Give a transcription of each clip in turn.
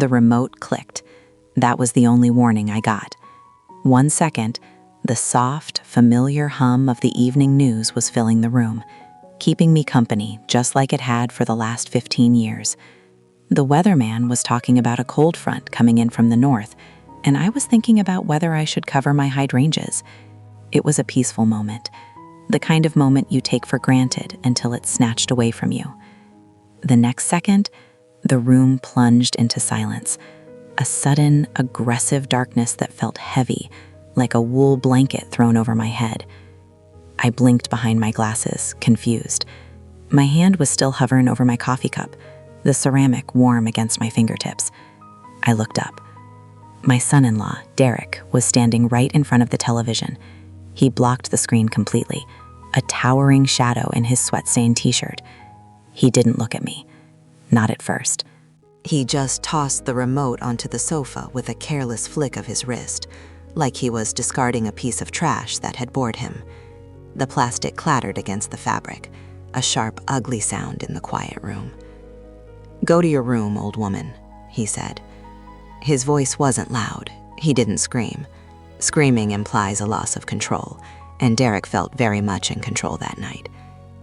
The remote clicked. That was the only warning I got. 1 second, the soft, familiar hum of the evening news was filling the room, keeping me company just like it had for the last 15 years. The weatherman was talking about a cold front coming in from the north, and I was thinking about whether I should cover my hydrangeas. It was a peaceful moment, the kind of moment you take for granted until it's snatched away from you. The next second, the room plunged into silence, a sudden, aggressive darkness that felt heavy, like a wool blanket thrown over my head. I blinked behind my glasses, confused. My hand was still hovering over my coffee cup, the ceramic warm against my fingertips. I looked up. My son-in-law, Derek, was standing right in front of the television. He blocked the screen completely, a towering shadow in his sweat-stained t-shirt. He didn't look at me. Not at first. He just tossed the remote onto the sofa with a careless flick of his wrist, like he was discarding a piece of trash that had bored him. The plastic clattered against the fabric, a sharp, ugly sound in the quiet room. "Go to your room, old woman," he said. His voice wasn't loud. He didn't scream. Screaming implies a loss of control, and Derek felt very much in control that night.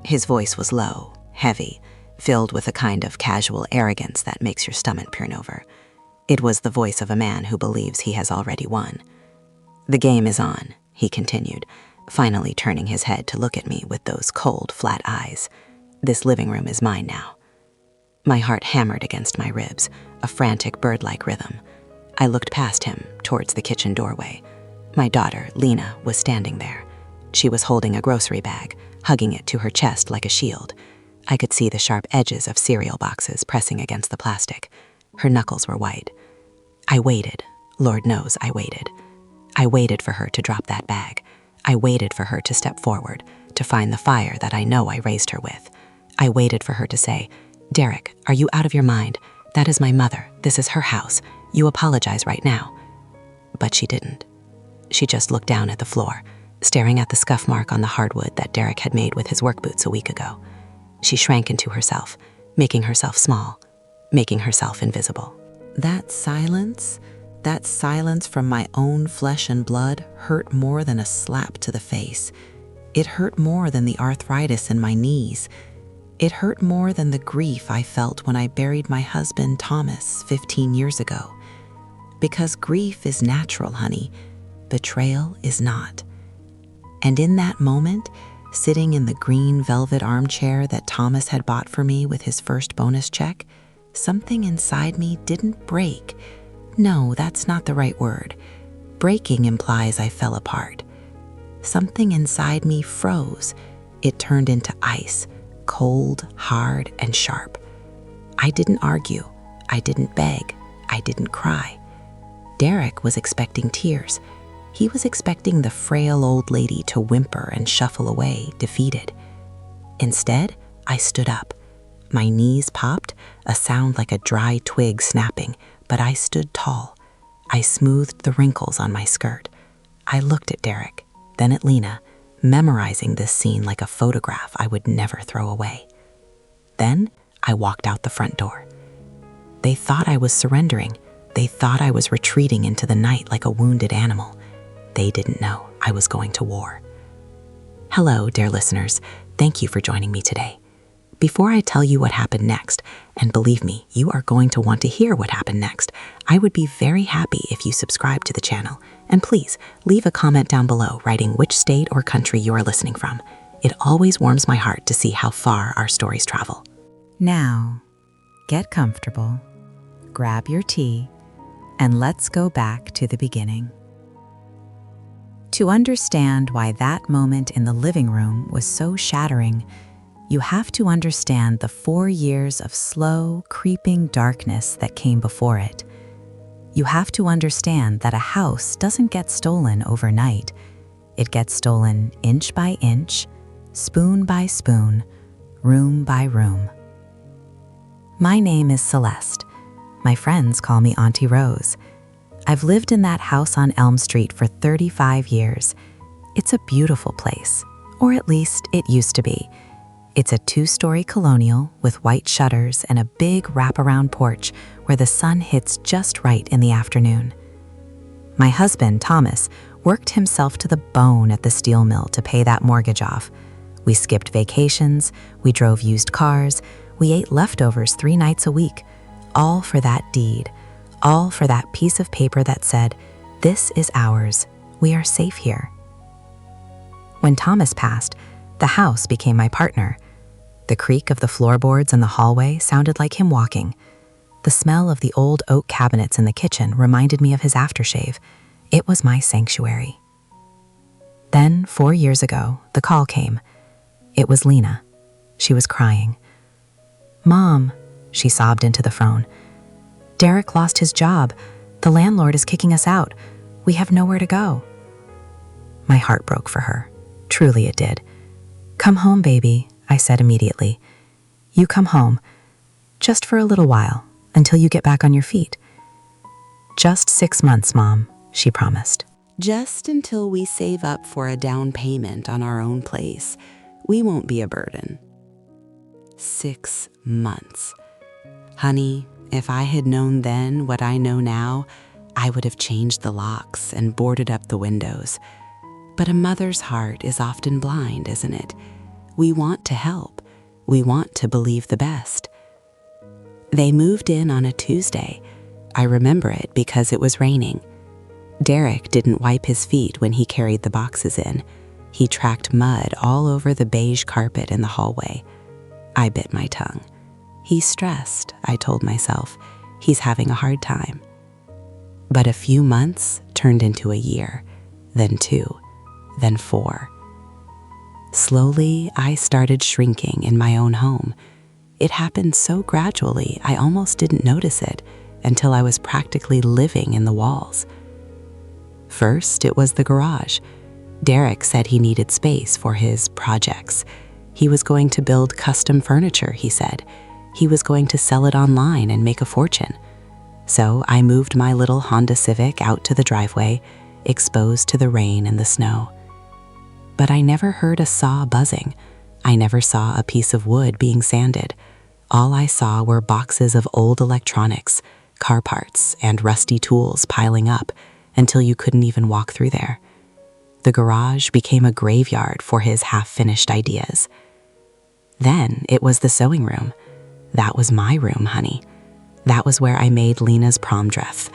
His voice was low, heavy, filled with a kind of casual arrogance that makes your stomach turn over. It was the voice of a man who believes he has already won. "The game is on," he continued, finally turning his head to look at me with those cold, flat eyes. "This living room is mine now." My heart hammered against my ribs, a frantic bird-like rhythm. I looked past him, towards the kitchen doorway. My daughter, Lena, was standing there. She was holding a grocery bag, hugging it to her chest like a shield. I could see the sharp edges of cereal boxes pressing against the plastic. Her knuckles were white. I waited. Lord knows I waited. I waited for her to drop that bag. I waited for her to step forward, to find the fire that I know I raised her with. I waited for her to say, "Derek, are you out of your mind? That is my mother. This is her house. You apologize right now." But she didn't. She just looked down at the floor, staring at the scuff mark on the hardwood that Derek had made with his work boots a week ago. She shrank into herself, making herself small, making herself invisible. That silence from my own flesh and blood hurt more than a slap to the face. It hurt more than the arthritis in my knees. It hurt more than the grief I felt when I buried my husband, Thomas, 15 years ago. Because grief is natural, honey. Betrayal is not. And in that moment, sitting in the green velvet armchair that Thomas had bought for me with his first bonus check, something inside me didn't break. No, that's not the right word. Breaking implies I fell apart. Something inside me froze. It turned into ice, cold, hard, and sharp. I didn't argue. I didn't beg. I didn't cry. Derek was expecting tears. He was expecting the frail old lady to whimper and shuffle away, defeated. Instead, I stood up. My knees popped, a sound like a dry twig snapping, but I stood tall. I smoothed the wrinkles on my skirt. I looked at Derek, then at Lena, memorizing this scene like a photograph I would never throw away. Then I walked out the front door. They thought I was surrendering. They thought I was retreating into the night like a wounded animal. They didn't know I was going to war. Hello, dear listeners. Thank you for joining me today. Before I tell you what happened next, and believe me, you are going to want to hear what happened next, I would be very happy if you subscribe to the channel. And please, leave a comment down below writing which state or country you are listening from. It always warms my heart to see how far our stories travel. Now, get comfortable, grab your tea, and let's go back to the beginning. To understand why that moment in the living room was so shattering, you have to understand the 4 years of slow, creeping darkness that came before it. You have to understand that a house doesn't get stolen overnight. It gets stolen inch by inch, spoon by spoon, room by room. My name is Celeste. My friends call me Auntie Rose. I've lived in that house on Elm Street for 35 years. It's a beautiful place, or at least it used to be. It's a 2-story colonial with white shutters and a big wraparound porch where the sun hits just right in the afternoon. My husband, Thomas, worked himself to the bone at the steel mill to pay that mortgage off. We skipped vacations, we drove used cars, we ate leftovers 3 nights a week, all for that deed, all for that piece of paper that said, "This is ours, we are safe here." When Thomas passed, the house became my partner. The creak of the floorboards in the hallway sounded like him walking. The smell of the old oak cabinets in the kitchen reminded me of his aftershave. It was my sanctuary. Then, 4 years ago, the call came. It was Lena. She was crying. "Mom," she sobbed into the phone. "Derek lost his job. The landlord is kicking us out. We have nowhere to go." My heart broke for her. Truly it did. "Come home, baby," I said immediately. "You come home. Just for a little while, until you get back on your feet." "Just 6 months, Mom," she promised. Just until we save up for a down payment on our own place. We won't be a burden. 6 months. Honey, if I had known then what I know now, I would have changed the locks and boarded up the windows. But a mother's heart is often blind, isn't it? We want to help. We want to believe the best. They moved in on a Tuesday. I remember it because it was raining. Derek didn't wipe his feet when he carried the boxes in. He tracked mud all over the beige carpet in the hallway. I bit my tongue. He's stressed, I told myself. He's having a hard time. But a few months turned into a year, then 2, then 4. Slowly, I started shrinking in my own home. It happened so gradually, I almost didn't notice it until I was practically living in the walls. First, it was the garage. Derek said he needed space for his projects. He was going to build custom furniture, he said. He was going to sell it online and make a fortune. So I moved my little Honda Civic out to the driveway, exposed to the rain and the snow. But I never heard a saw buzzing. I never saw a piece of wood being sanded. All I saw were boxes of old electronics, car parts, and rusty tools piling up until you couldn't even walk through there. The garage became a graveyard for his half-finished ideas. Then it was the sewing room. That was my room, honey. That was where I made Lena's prom dress.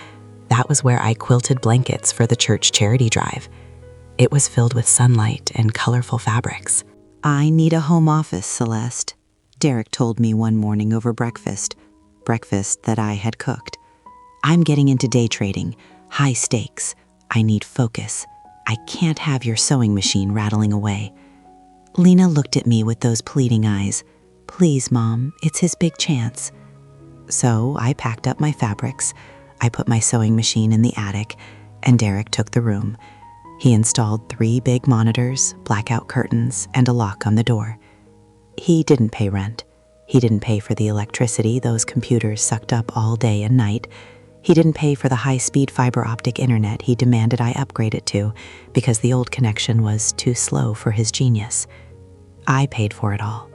That was where I quilted blankets for the church charity drive. It was filled with sunlight and colorful fabrics. "I need a home office, Celeste," Derek told me one morning over breakfast that I had cooked. "I'm getting into day trading, high stakes. I need focus. I can't have your sewing machine rattling away." Lena looked at me with those pleading eyes. "Please, Mom, it's his big chance." So I packed up my fabrics, I put my sewing machine in the attic, and Derek took the room. He installed 3 big monitors, blackout curtains, and a lock on the door. He didn't pay rent. He didn't pay for the electricity those computers sucked up all day and night. He didn't pay for the high-speed fiber optic internet he demanded I upgrade it to because the old connection was too slow for his genius. I paid for it all.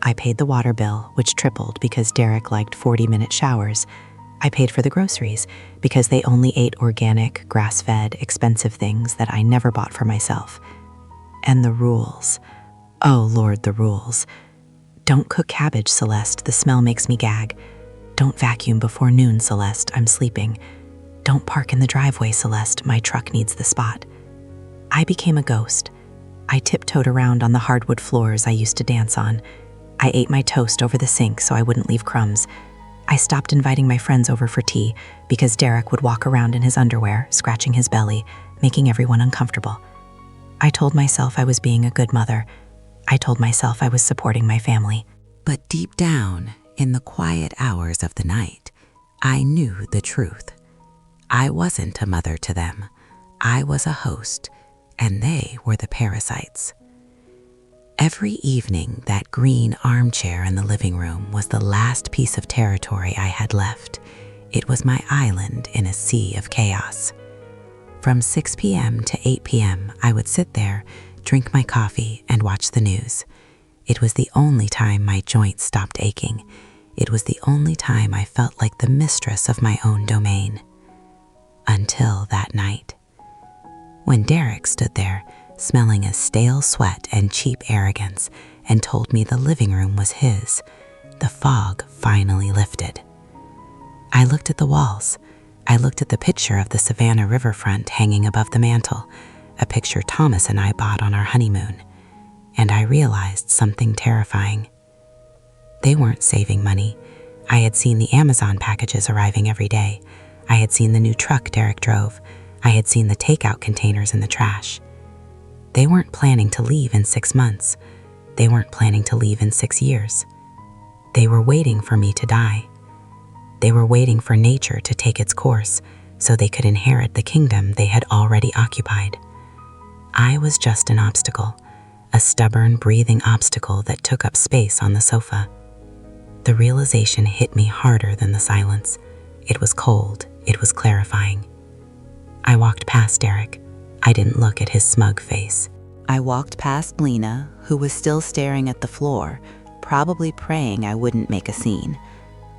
I paid the water bill, which tripled because Derek liked 40-minute showers. I paid for the groceries because they only ate organic, grass-fed, expensive things that I never bought for myself. And the rules. Oh, Lord, the rules. Don't cook cabbage, Celeste. The smell makes me gag. Don't vacuum before noon, Celeste. I'm sleeping. Don't park in the driveway, Celeste. My truck needs the spot. I became a ghost. I tiptoed around on the hardwood floors I used to dance on. I ate my toast over the sink so I wouldn't leave crumbs. I stopped inviting my friends over for tea because Derek would walk around in his underwear, scratching his belly, making everyone uncomfortable. I told myself I was being a good mother. I told myself I was supporting my family. But deep down, in the quiet hours of the night, I knew the truth. I wasn't a mother to them. I was a host, and they were the parasites. Every evening, that green armchair in the living room was the last piece of territory I had left. It was my island in a sea of chaos. From 6 p.m. to 8 p.m., I would sit there, drink my coffee, and watch the news. It was the only time my joints stopped aching. It was the only time I felt like the mistress of my own domain. Until that night, when Derek stood there, smelling of stale sweat and cheap arrogance, and told me the living room was his, the fog finally lifted. I looked at the walls. I looked at the picture of the Savannah riverfront hanging above the mantel, a picture Thomas and I bought on our honeymoon, and I realized something terrifying. They weren't saving money. I had seen the Amazon packages arriving every day. I had seen the new truck Derek drove. I had seen the takeout containers in the trash. They weren't planning to leave in 6 months. They weren't planning to leave in 6 years. They were waiting for me to die. They were waiting for nature to take its course so they could inherit the kingdom they had already occupied. I was just an obstacle, a stubborn, breathing obstacle that took up space on the sofa. The realization hit me harder than the silence. It was cold. It was clarifying. I walked past Derek. I didn't look at his smug face. I walked past Lena, who was still staring at the floor, probably praying I wouldn't make a scene.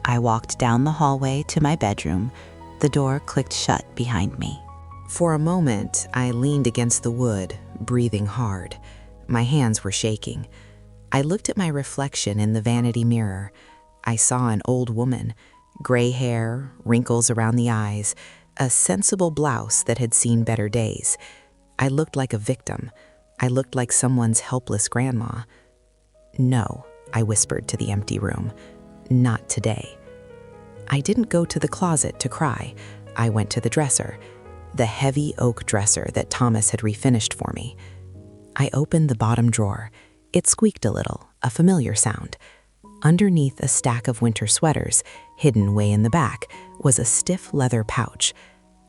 I walked down the hallway to my bedroom. The door clicked shut behind me. For a moment, I leaned against the wood, breathing hard. My hands were shaking. I looked at my reflection in the vanity mirror. I saw an old woman, gray hair, wrinkles around the eyes, a sensible blouse that had seen better days. I looked like a victim. I looked like someone's helpless grandma. "No," I whispered to the empty room. "Not today." I didn't go to the closet to cry. I went to the dresser, the heavy oak dresser that Thomas had refinished for me. I opened the bottom drawer. It squeaked a little, a familiar sound. Underneath a stack of winter sweaters, hidden way in the back, was a stiff leather pouch.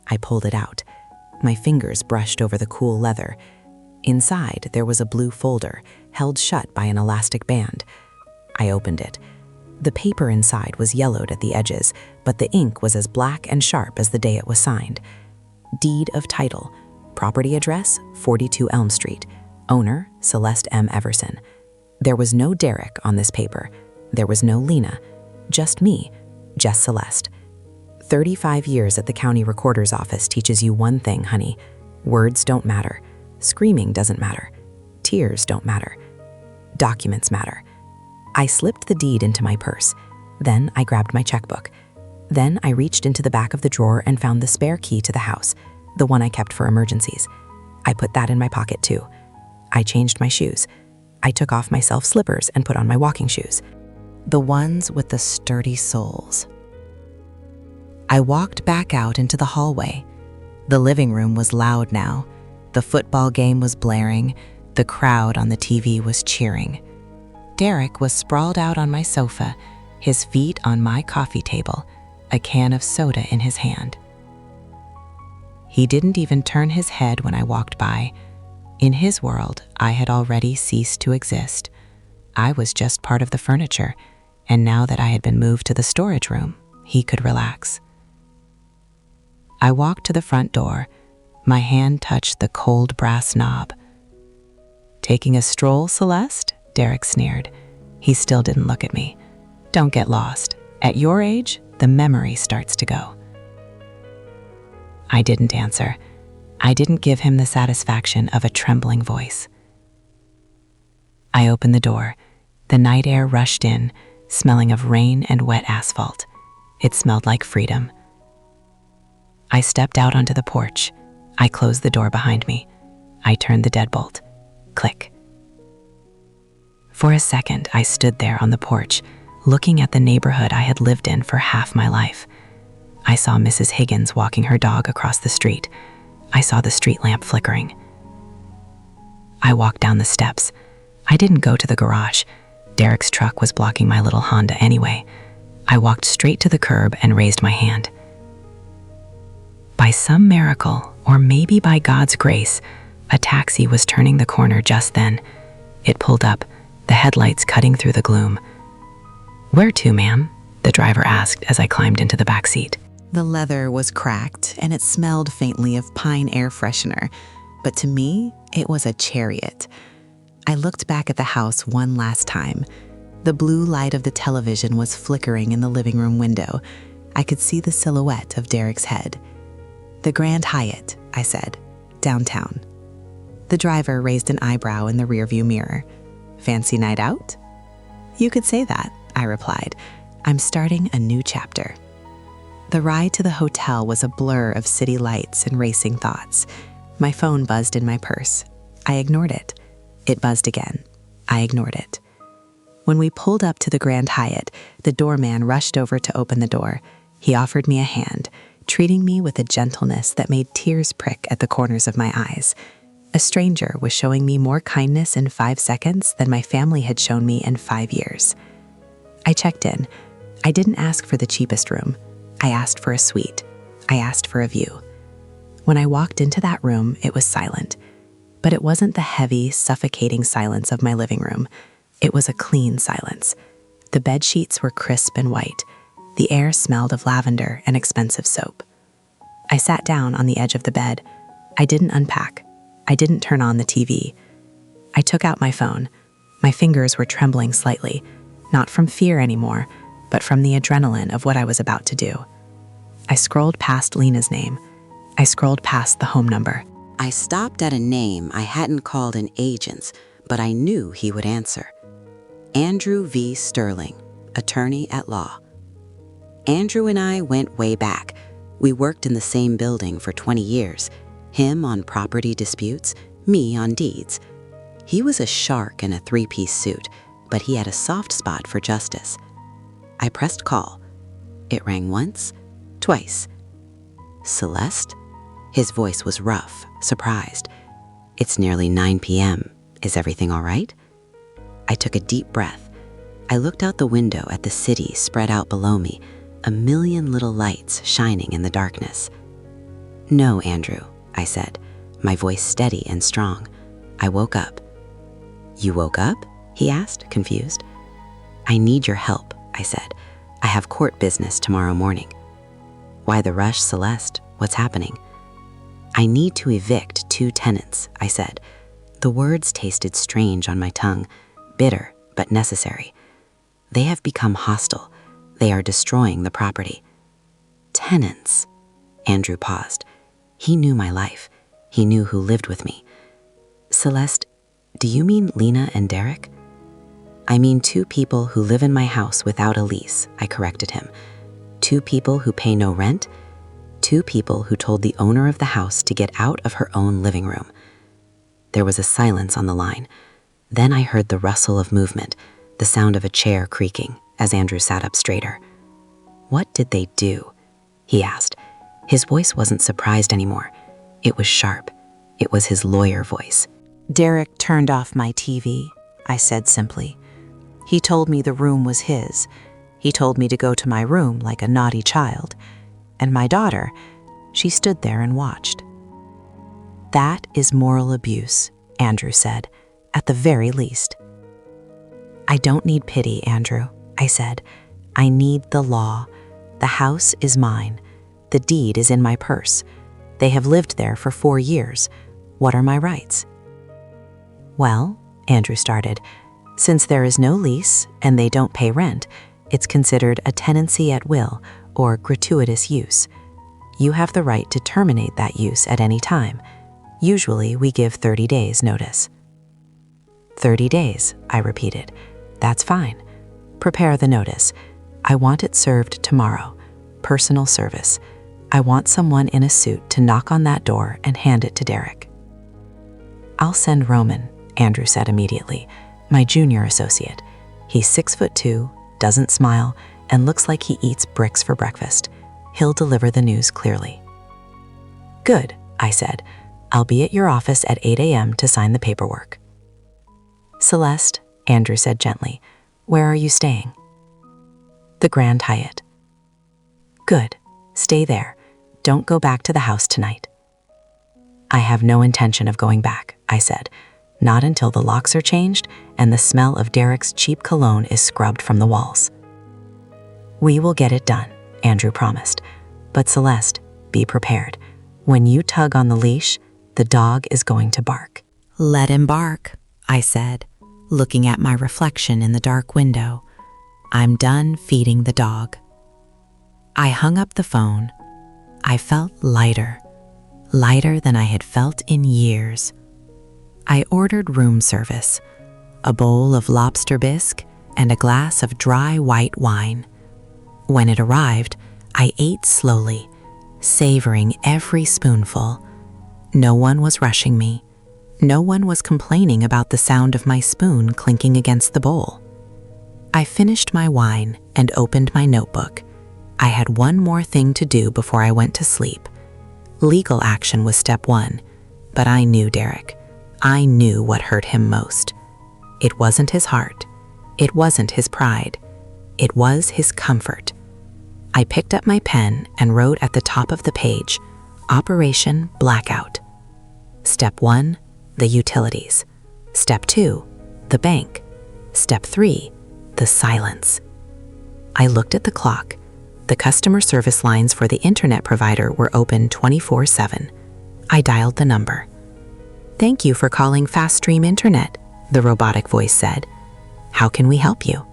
I pulled it out. My fingers brushed over the cool leather. Inside, there was a blue folder, held shut by an elastic band. I opened it. The paper inside was yellowed at the edges, but the ink was as black and sharp as the day it was signed. Deed of title, property address, 42 Elm Street. Owner, Celeste M. Everson. There was no Derek on this paper. There was no Lena. Just me, just Celeste. 35 years at the county recorder's office teaches you one thing, honey. Words don't matter. Screaming doesn't matter. Tears don't matter. Documents matter. I slipped the deed into my purse. Then I grabbed my checkbook. Then I reached into the back of the drawer and found the spare key to the house, the one I kept for emergencies. I put that in my pocket too. I changed my shoes. I took off my self slippers and put on my walking shoes, the ones with the sturdy soles. I walked back out into the hallway. The living room was loud now. The football game was blaring. The crowd on the TV was cheering. Derek was sprawled out on my sofa, his feet on my coffee table, a can of soda in his hand. He didn't even turn his head when I walked by. In his world, I had already ceased to exist. I was just part of the furniture, and now that I had been moved to the storage room, he could relax. I walked to the front door. My hand touched the cold brass knob. "Taking a stroll, Celeste?" Derek sneered. He still didn't look at me. "Don't get lost. At your age, the memory starts to go." I didn't answer. I didn't give him the satisfaction of a trembling voice. I opened the door. The night air rushed in, smelling of rain and wet asphalt. It smelled like freedom. I stepped out onto the porch. I closed the door behind me. I turned the deadbolt. Click. For a second, I stood there on the porch, looking at the neighborhood I had lived in for half my life. I saw Mrs. Higgins walking her dog across the street. I saw the street lamp flickering. I walked down the steps. I didn't go to the garage. Derek's truck was blocking my little Honda anyway. I walked straight to the curb and raised my hand. By some miracle, or maybe by God's grace, a taxi was turning the corner just then. It pulled up, the headlights cutting through the gloom. "Where to, ma'am?" the driver asked as I climbed into the back seat. The leather was cracked and it smelled faintly of pine air freshener, but to me, it was a chariot. I looked back at the house one last time. The blue light of the television was flickering in the living room window. I could see the silhouette of Derek's head. "The Grand Hyatt," I said, "downtown." The driver raised an eyebrow in the rearview mirror. "Fancy night out?" "You could say that," I replied. "I'm starting a new chapter." The ride to the hotel was a blur of city lights and racing thoughts. My phone buzzed in my purse. I ignored it. It buzzed again. I ignored it. When we pulled up to the Grand Hyatt, the doorman rushed over to open the door. He offered me a hand, treating me with a gentleness that made tears prick at the corners of my eyes. A stranger was showing me more kindness in 5 seconds than my family had shown me in 5 years. I checked in. I didn't ask for the cheapest room. I asked for a suite. I asked for a view. When I walked into that room, it was silent. But it wasn't the heavy, suffocating silence of my living room. It was a clean silence. The bed sheets were crisp and white. The air smelled of lavender and expensive soap. I sat down on the edge of the bed. I didn't unpack. I didn't turn on the TV. I took out my phone. My fingers were trembling slightly, not from fear anymore, but from the adrenaline of what I was about to do. I scrolled past Lena's name. I scrolled past the home number. I stopped at a name I hadn't called in agents, but I knew he would answer. Andrew V. Sterling, attorney at law. Andrew and I went way back. We worked in the same building for 20 years. Him on property disputes, me on deeds. He was a shark in a 3-piece suit, but he had a soft spot for justice. I pressed call. It rang once, twice. "Celeste?" His voice was rough, surprised. "It's nearly 9 p.m. Is everything all right?" I took a deep breath. I looked out the window at the city spread out below me, a million little lights shining in the darkness. "No, Andrew," I said, my voice steady and strong. I woke up. "You woke up?" he asked, confused. "I need your help," I said. "I have court business tomorrow morning." "Why the rush, Celeste? What's happening?" "I need to evict 2 tenants," I said. The words tasted strange on my tongue, bitter but necessary. "They have become hostile. They are destroying the property." "Tenants?" Andrew paused. He knew my life. He knew who lived with me. "Celeste, do you mean Lena and Derek?" "I mean 2 people who live in my house without a lease," I corrected him. 2 people who pay no rent. 2 people who told the owner of the house to get out of her own living room. There was a silence on the line. Then I heard the rustle of movement, the sound of a chair creaking as Andrew sat up straighter. "What did they do?" he asked. His voice wasn't surprised anymore. It was sharp. It was his lawyer voice. Derek turned off my TV, I said simply. He told me the room was his. He told me to go to my room like a naughty child. And my daughter, she stood there and watched. "That is moral abuse," Andrew said, "at the very least." "I don't need pity, Andrew," I said. "I need the law. The house is mine. The deed is in my purse. They have lived there for 4 years. What are my rights?" "Well," Andrew started, "since there is no lease and they don't pay rent, it's considered a tenancy at will or gratuitous use. You have the right to terminate that use at any time. Usually we give 30 days notice." 30 days, I repeated. "That's fine. Prepare the notice. I want it served tomorrow. Personal service. I want someone in a suit to knock on that door and hand it to Derek." "I'll send Roman," Andrew said immediately, "my junior associate. He's 6'2", doesn't smile, and looks like he eats bricks for breakfast. He'll deliver the news clearly." "Good," I said. "I'll be at your office at 8 a.m. to sign the paperwork." "Celeste," Andrew said gently, "where are you staying?" "The Grand Hyatt." "Good. Stay there. Don't go back to the house tonight." "I have no intention of going back," I said. "Not until the locks are changed and the smell of Derek's cheap cologne is scrubbed from the walls." "We will get it done," Andrew promised. "But Celeste, be prepared. When you tug on the leash, the dog is going to bark." "Let him bark," I said. looking at my reflection in the dark window. I'm done feeding the dog. I hung up the phone. I felt lighter than I had felt in years. I ordered room service, a bowl of lobster bisque and a glass of dry white wine. When it arrived, I ate slowly, savoring every spoonful. No one was rushing me. No one was complaining about the sound of my spoon clinking against the bowl. I finished my wine and opened my notebook. I had one more thing to do before I went to sleep. Legal action was step one, but I knew Derek. I knew what hurt him most. It wasn't his heart. It wasn't his pride. It was his comfort. I picked up my pen and wrote at the top of the page, Operation Blackout. Step 1, the utilities. Step 2, the bank. Step 3, the silence. I looked at the clock. The customer service lines for the internet provider were open 24/7. I dialed the number. "Thank you for calling Fast Stream Internet," the robotic voice said. "How can we help you?"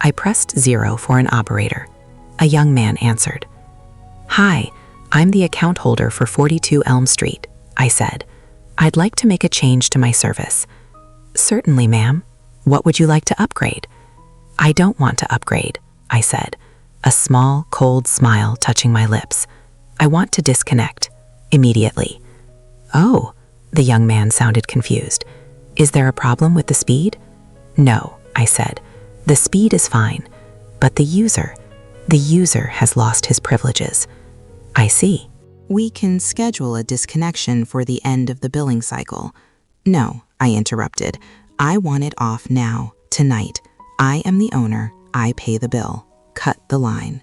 I pressed 0 for an operator. A young man answered. "Hi, I'm the account holder for 42 Elm Street," I said. "I'd like to make a change to my service." "Certainly, ma'am. What would you like to upgrade?" "I don't want to upgrade," I said, a small, cold smile touching my lips. "I want to disconnect. Immediately." "Oh," the young man sounded confused. "Is there a problem with the speed?" "No," I said. "The speed is fine, but the user has lost his privileges." "I see." "We can schedule a disconnection for the end of the billing cycle." "No," I interrupted. "I want it off now, tonight. I am the owner. I pay the bill. Cut the line."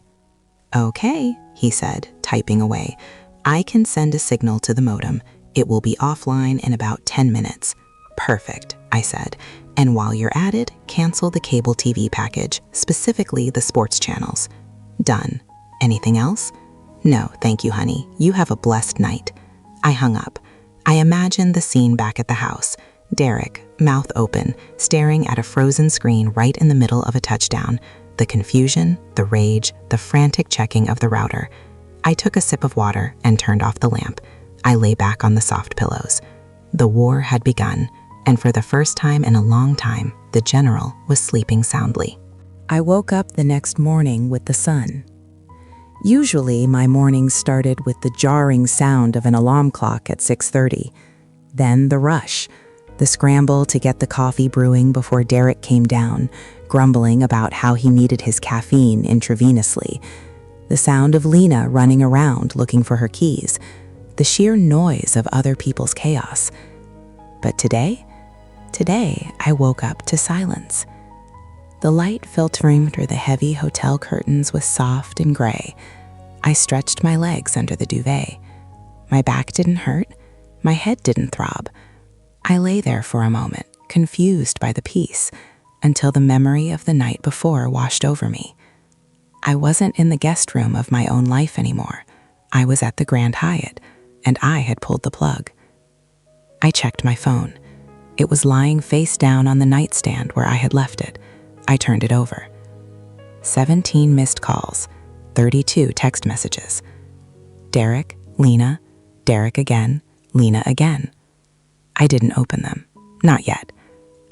"Okay," he said, typing away. "I can send a signal to the modem. It will be offline in about 10 minutes. "Perfect," I said. "And while you're at it, cancel the cable TV package, specifically the sports channels." "Done. Anything else?" "No, thank you, honey. You have a blessed night." I hung up. I imagined the scene back at the house. Derek, mouth open, staring at a frozen screen right in the middle of a touchdown. The confusion, the rage, the frantic checking of the router. I took a sip of water and turned off the lamp. I lay back on the soft pillows. The war had begun, and for the first time in a long time, the general was sleeping soundly. I woke up the next morning with the sun. Usually, my mornings started with the jarring sound of an alarm clock at 6:30. Then the rush, the scramble to get the coffee brewing before Derek came down, grumbling about how he needed his caffeine intravenously. The sound of Lena running around looking for her keys. The sheer noise of other people's chaos. But today I woke up to silence. The light filtering through the heavy hotel curtains was soft and gray. I stretched my legs under the duvet. My back didn't hurt. My head didn't throb. I lay there for a moment, confused by the peace, until the memory of the night before washed over me. I wasn't in the guest room of my own life anymore. I was at the Grand Hyatt, and I had pulled the plug. I checked my phone. It was lying face down on the nightstand where I had left it. I turned it over. 17 missed calls, 32 text messages. Derek, Lena, Derek again, Lena again. I didn't open them. Not yet.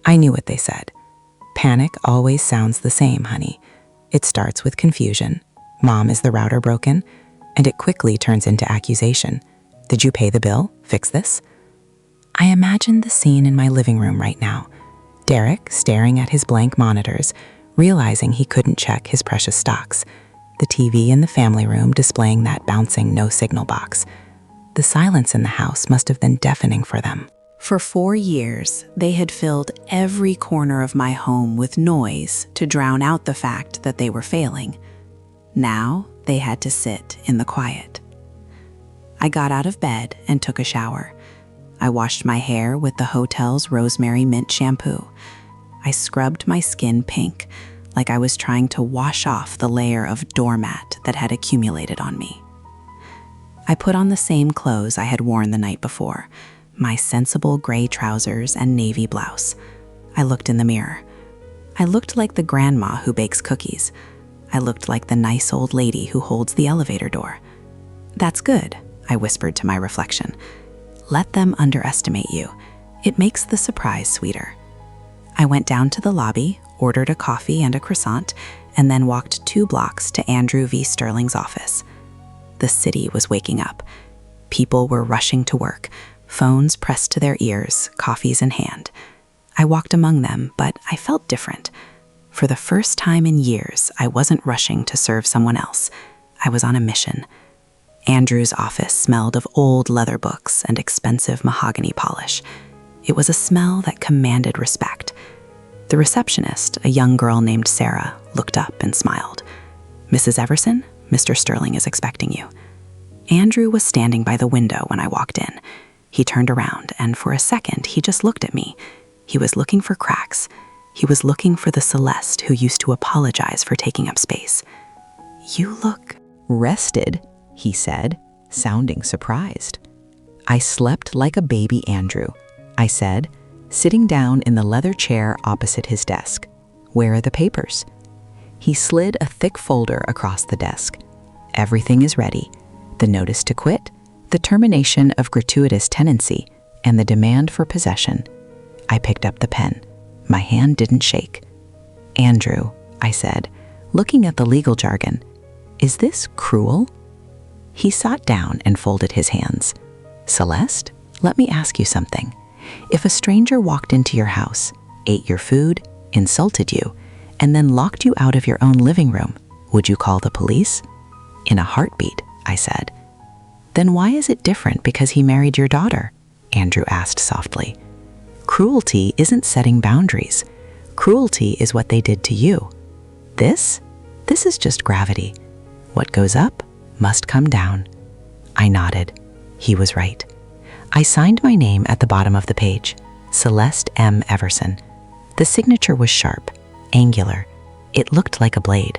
I knew what they said. Panic always sounds the same, honey. It starts with confusion. Mom, is the router broken? And it quickly turns into accusation. Did you pay the bill? Fix this? I imagined the scene in my living room right now. Derek staring at his blank monitors, realizing he couldn't check his precious stocks. The TV in the family room displaying that bouncing no-signal box. The silence in the house must have been deafening for them. For 4 years, they had filled every corner of my home with noise to drown out the fact that they were failing. Now, they had to sit in the quiet. I got out of bed and took a shower. I washed my hair with the hotel's rosemary mint shampoo. I scrubbed my skin pink, like I was trying to wash off the layer of doormat that had accumulated on me. I put on the same clothes I had worn the night before, my sensible gray trousers and navy blouse. I looked in the mirror. I looked like the grandma who bakes cookies. I looked like the nice old lady who holds the elevator door. That's good, I whispered to my reflection. Let them underestimate you. It makes the surprise sweeter. I went down to the lobby, ordered a coffee and a croissant, and then walked 2 blocks to Andrew V. Sterling's office. The city was waking up. People were rushing to work, phones pressed to their ears, coffees in hand. I walked among them, but I felt different. For the first time in years, I wasn't rushing to serve someone else. I was on a mission. Andrew's office smelled of old leather books and expensive mahogany polish. It was a smell that commanded respect. The receptionist, a young girl named Sarah, looked up and smiled. "Mrs. Everson, Mr. Sterling is expecting you." Andrew was standing by the window when I walked in. He turned around, and for a second, he just looked at me. He was looking for cracks. He was looking for the Celeste who used to apologize for taking up space. "You look Rested," he said, sounding surprised. "I slept like a baby, Andrew," I said, sitting down in the leather chair opposite his desk. "Where are the papers?" He slid a thick folder across the desk. "Everything is ready. The notice to quit, the termination of gratuitous tenancy, and the demand for possession." I picked up the pen. My hand didn't shake. "Andrew," I said, looking at the legal jargon, "is this cruel?" He sat down and folded his hands. "Celeste, let me ask you something. If a stranger walked into your house, ate your food, insulted you, and then locked you out of your own living room, would you call the police?" "In a heartbeat," I said. "Then why is it different because he married your daughter?" Andrew asked softly. "Cruelty isn't setting boundaries. Cruelty is what they did to you. This is just gravity. What goes up must come down." I nodded. He was right. I signed my name at the bottom of the page, Celeste M. Everson. The signature was sharp, angular. It looked like a blade.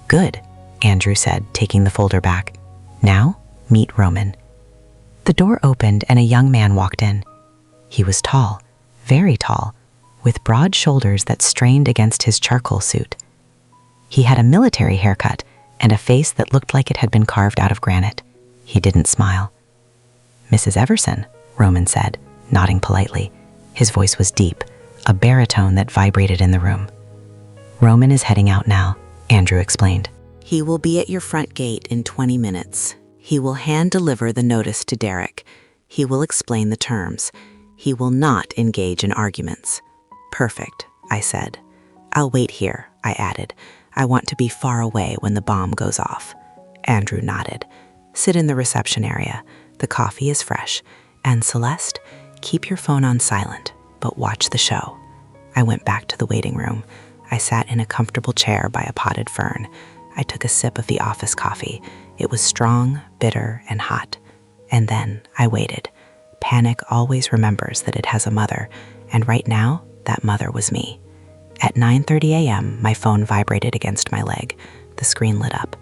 "Good," Andrew said, taking the folder back. "Now, meet Roman." The door opened and a young man walked in. He was tall, very tall, with broad shoulders that strained against his charcoal suit. He had a military haircut and a face that looked like it had been carved out of granite. He didn't smile. "Mrs. Everson," Roman said, nodding politely. His voice was deep, a baritone that vibrated in the room. "Roman is heading out now," Andrew explained. "He will be at your front gate in 20 minutes. He will hand-deliver the notice to Derek. He will explain the terms. He will not engage in arguments." "Perfect," I said. "I'll wait here," I added. "I want to be far away when the bomb goes off." Andrew nodded. "Sit in the reception area. The coffee is fresh. And Celeste, keep your phone on silent, but watch the show." I went back to the waiting room. I sat in a comfortable chair by a potted fern. I took a sip of the office coffee. It was strong, bitter, and hot. And then I waited. Panic always remembers that it has a mother, and right now, that mother was me. At 9:30 a.m., my phone vibrated against my leg. The screen lit up.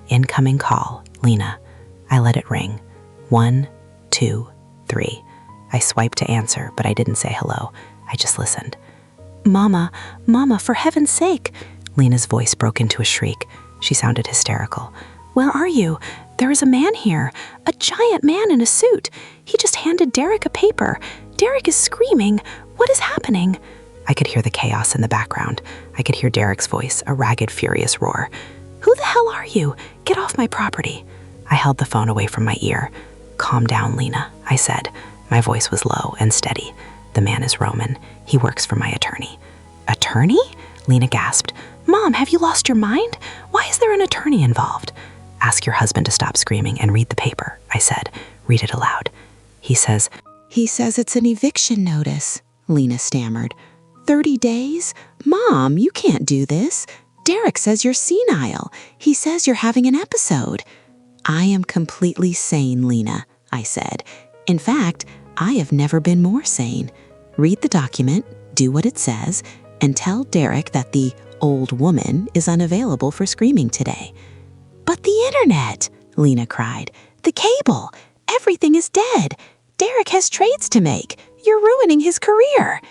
"Incoming call, Lena." I let it ring. 1, 2, 3. I swiped to answer, but I didn't say hello. I just listened. Mama, for heaven's sake." Lena's voice broke into a shriek. She sounded hysterical. "Where are you? There is a man here, a giant man in a suit. He just handed Derek a paper. Derek is screaming. What is happening?" I could hear the chaos in the background. I could hear Derek's voice, a ragged, furious roar. "Who the hell are you? Get off my property." I held the phone away from my ear. "Calm down, Lena," I said. My voice was low and steady. "The man is Roman. He works for my attorney." "Attorney?" Lena gasped. "Mom, have you lost your mind? Why is there an attorney involved?" "Ask your husband to stop screaming and read the paper," I said. "Read it aloud." He says it's an eviction notice," Lena stammered. 30 days? Mom, you can't do this. Derek says you're senile. He says you're having an episode." "I am completely sane, Lena," I said. "In fact, I have never been more sane. Read the document, do what it says, and tell Derek that the old woman is unavailable for screaming today." "But the internet," Lena cried. "The cable. Everything is dead. Derek has trades to make. You're ruining his career."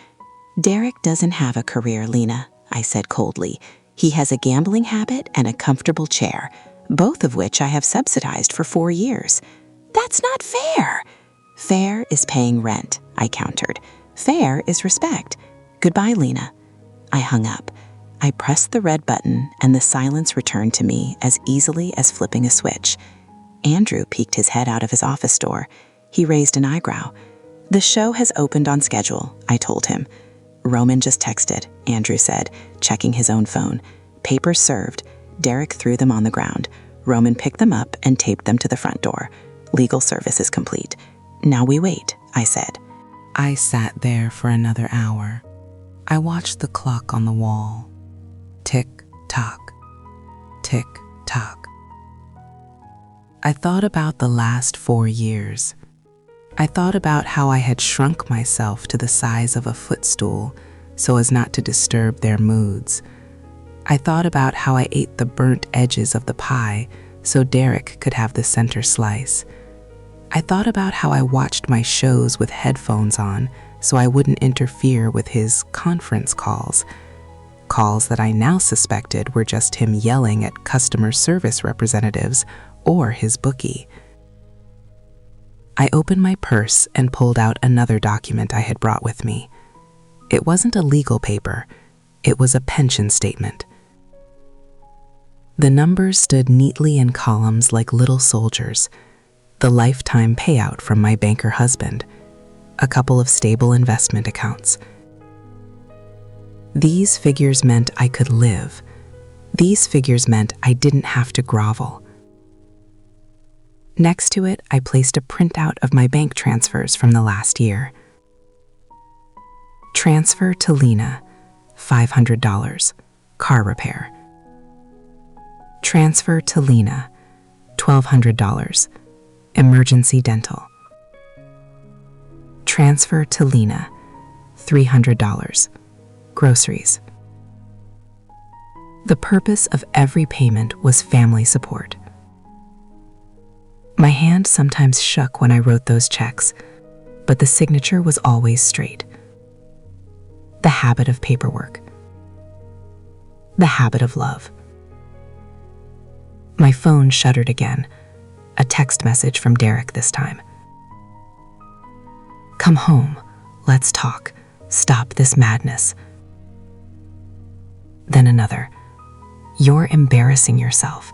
Derek doesn't have a career, Lena, I said coldly. He has a gambling habit and a comfortable chair, both of which I have subsidized for 4 years. That's not fair. Fair is paying rent, I countered. Fair is respect. Goodbye, Lena. I hung up. I pressed the red button and the silence returned to me as easily as flipping a switch. Andrew peeked his head out of his office door. He raised an eyebrow. The show has opened on schedule, I told him. Roman just texted, Andrew said, checking his own phone. Papers served. Derek threw them on the ground. Roman picked them up and taped them to the front door. Legal service is complete. Now we wait, I said. I sat there for another hour. I watched the clock on the wall. Tick-tock, tick-tock. I thought about the last 4 years. I thought about how I had shrunk myself to the size of a footstool so as not to disturb their moods. I thought about how I ate the burnt edges of the pie so Derek could have the center slice. I thought about how I watched my shows with headphones on so I wouldn't interfere with his conference calls that I now suspected were just him yelling at customer service representatives or his bookie. I opened my purse and pulled out another document I had brought with me. It wasn't a legal paper, it was a pension statement. The numbers stood neatly in columns like little soldiers. The lifetime payout from my banker husband, a couple of stable investment accounts. These figures meant I could live. These figures meant I didn't have to grovel. Next to it, I placed a printout of my bank transfers from the last year. Transfer to Lena, $500, car repair. Transfer to Lena, $1,200, emergency dental. Transfer to Lena, $300, groceries. The purpose of every payment was family support. My hand sometimes shook when I wrote those checks, but the signature was always straight. The habit of paperwork. The habit of love. My phone shuddered again, a text message from Derek this time. Come home, let's talk, stop this madness. Then another. You're embarrassing yourself.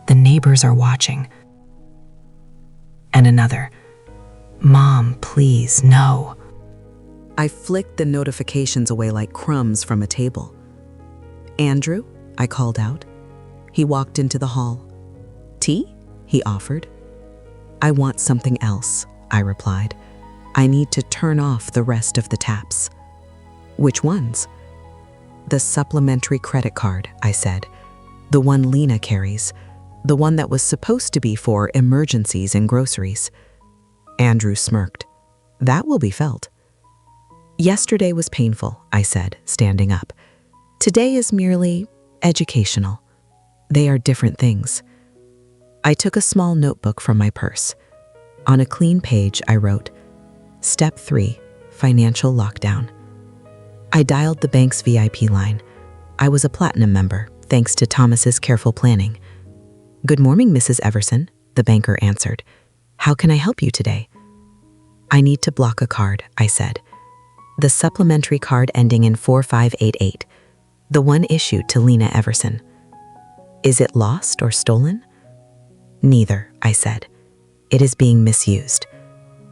The neighbors are watching. And another. Mom, please, no. I flicked the notifications away like crumbs from a table. Andrew, I called out. He walked into the hall. Tea? He offered. I want something else, I replied. I need to turn off the rest of the taps. Which ones? The supplementary credit card, I said. The one Lena carries. The one that was supposed to be for emergencies and groceries. Andrew smirked. That will be felt. Yesterday was painful, I said, standing up. Today is merely educational. They are different things. I took a small notebook from my purse. On a clean page, I wrote, Step 3, Financial Lockdown. I dialed the bank's VIP line. I was a platinum member, thanks to Thomas's careful planning. Good morning, Mrs. Everson, the banker answered. How can I help you today? I need to block a card, I said. The supplementary card ending in 4588, the one issued to Lena Everson. Is it lost or stolen? Neither, I said. It is being misused.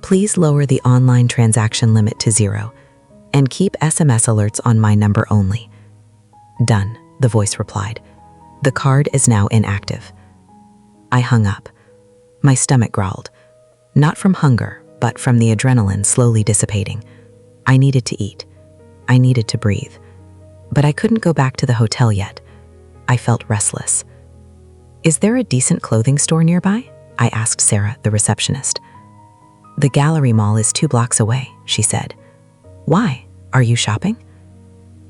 Please lower the online transaction limit to 0 and keep SMS alerts on my number only. Done, the voice replied. The card is now inactive. I hung up. My stomach growled, not from hunger, but from the adrenaline slowly dissipating. I needed to eat. I needed to breathe. But I couldn't go back to the hotel yet. I felt restless. Is there a decent clothing store nearby? I asked Sarah, the receptionist. The Gallery Mall is 2 blocks away, she said. Why? Are you shopping?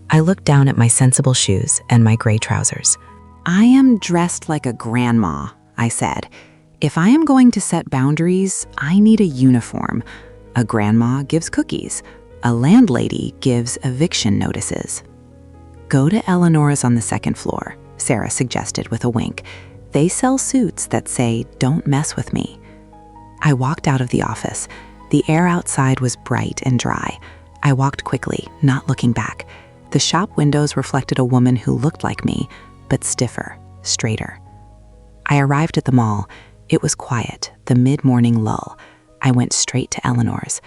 I looked down at my sensible shoes and my gray trousers. I am dressed like a grandma, I said. If I am going to set boundaries, I need a uniform. A grandma gives cookies. A landlady gives eviction notices. Go to Eleanor's on the second floor, Sarah suggested with a wink. They sell suits that say, "Don't mess with me." I walked out of the office. The air outside was bright and dry. I walked quickly, not looking back. The shop windows reflected a woman who looked like me, but stiffer, straighter. I arrived at the mall. It was quiet, the mid-morning lull. I went straight to Eleanor's.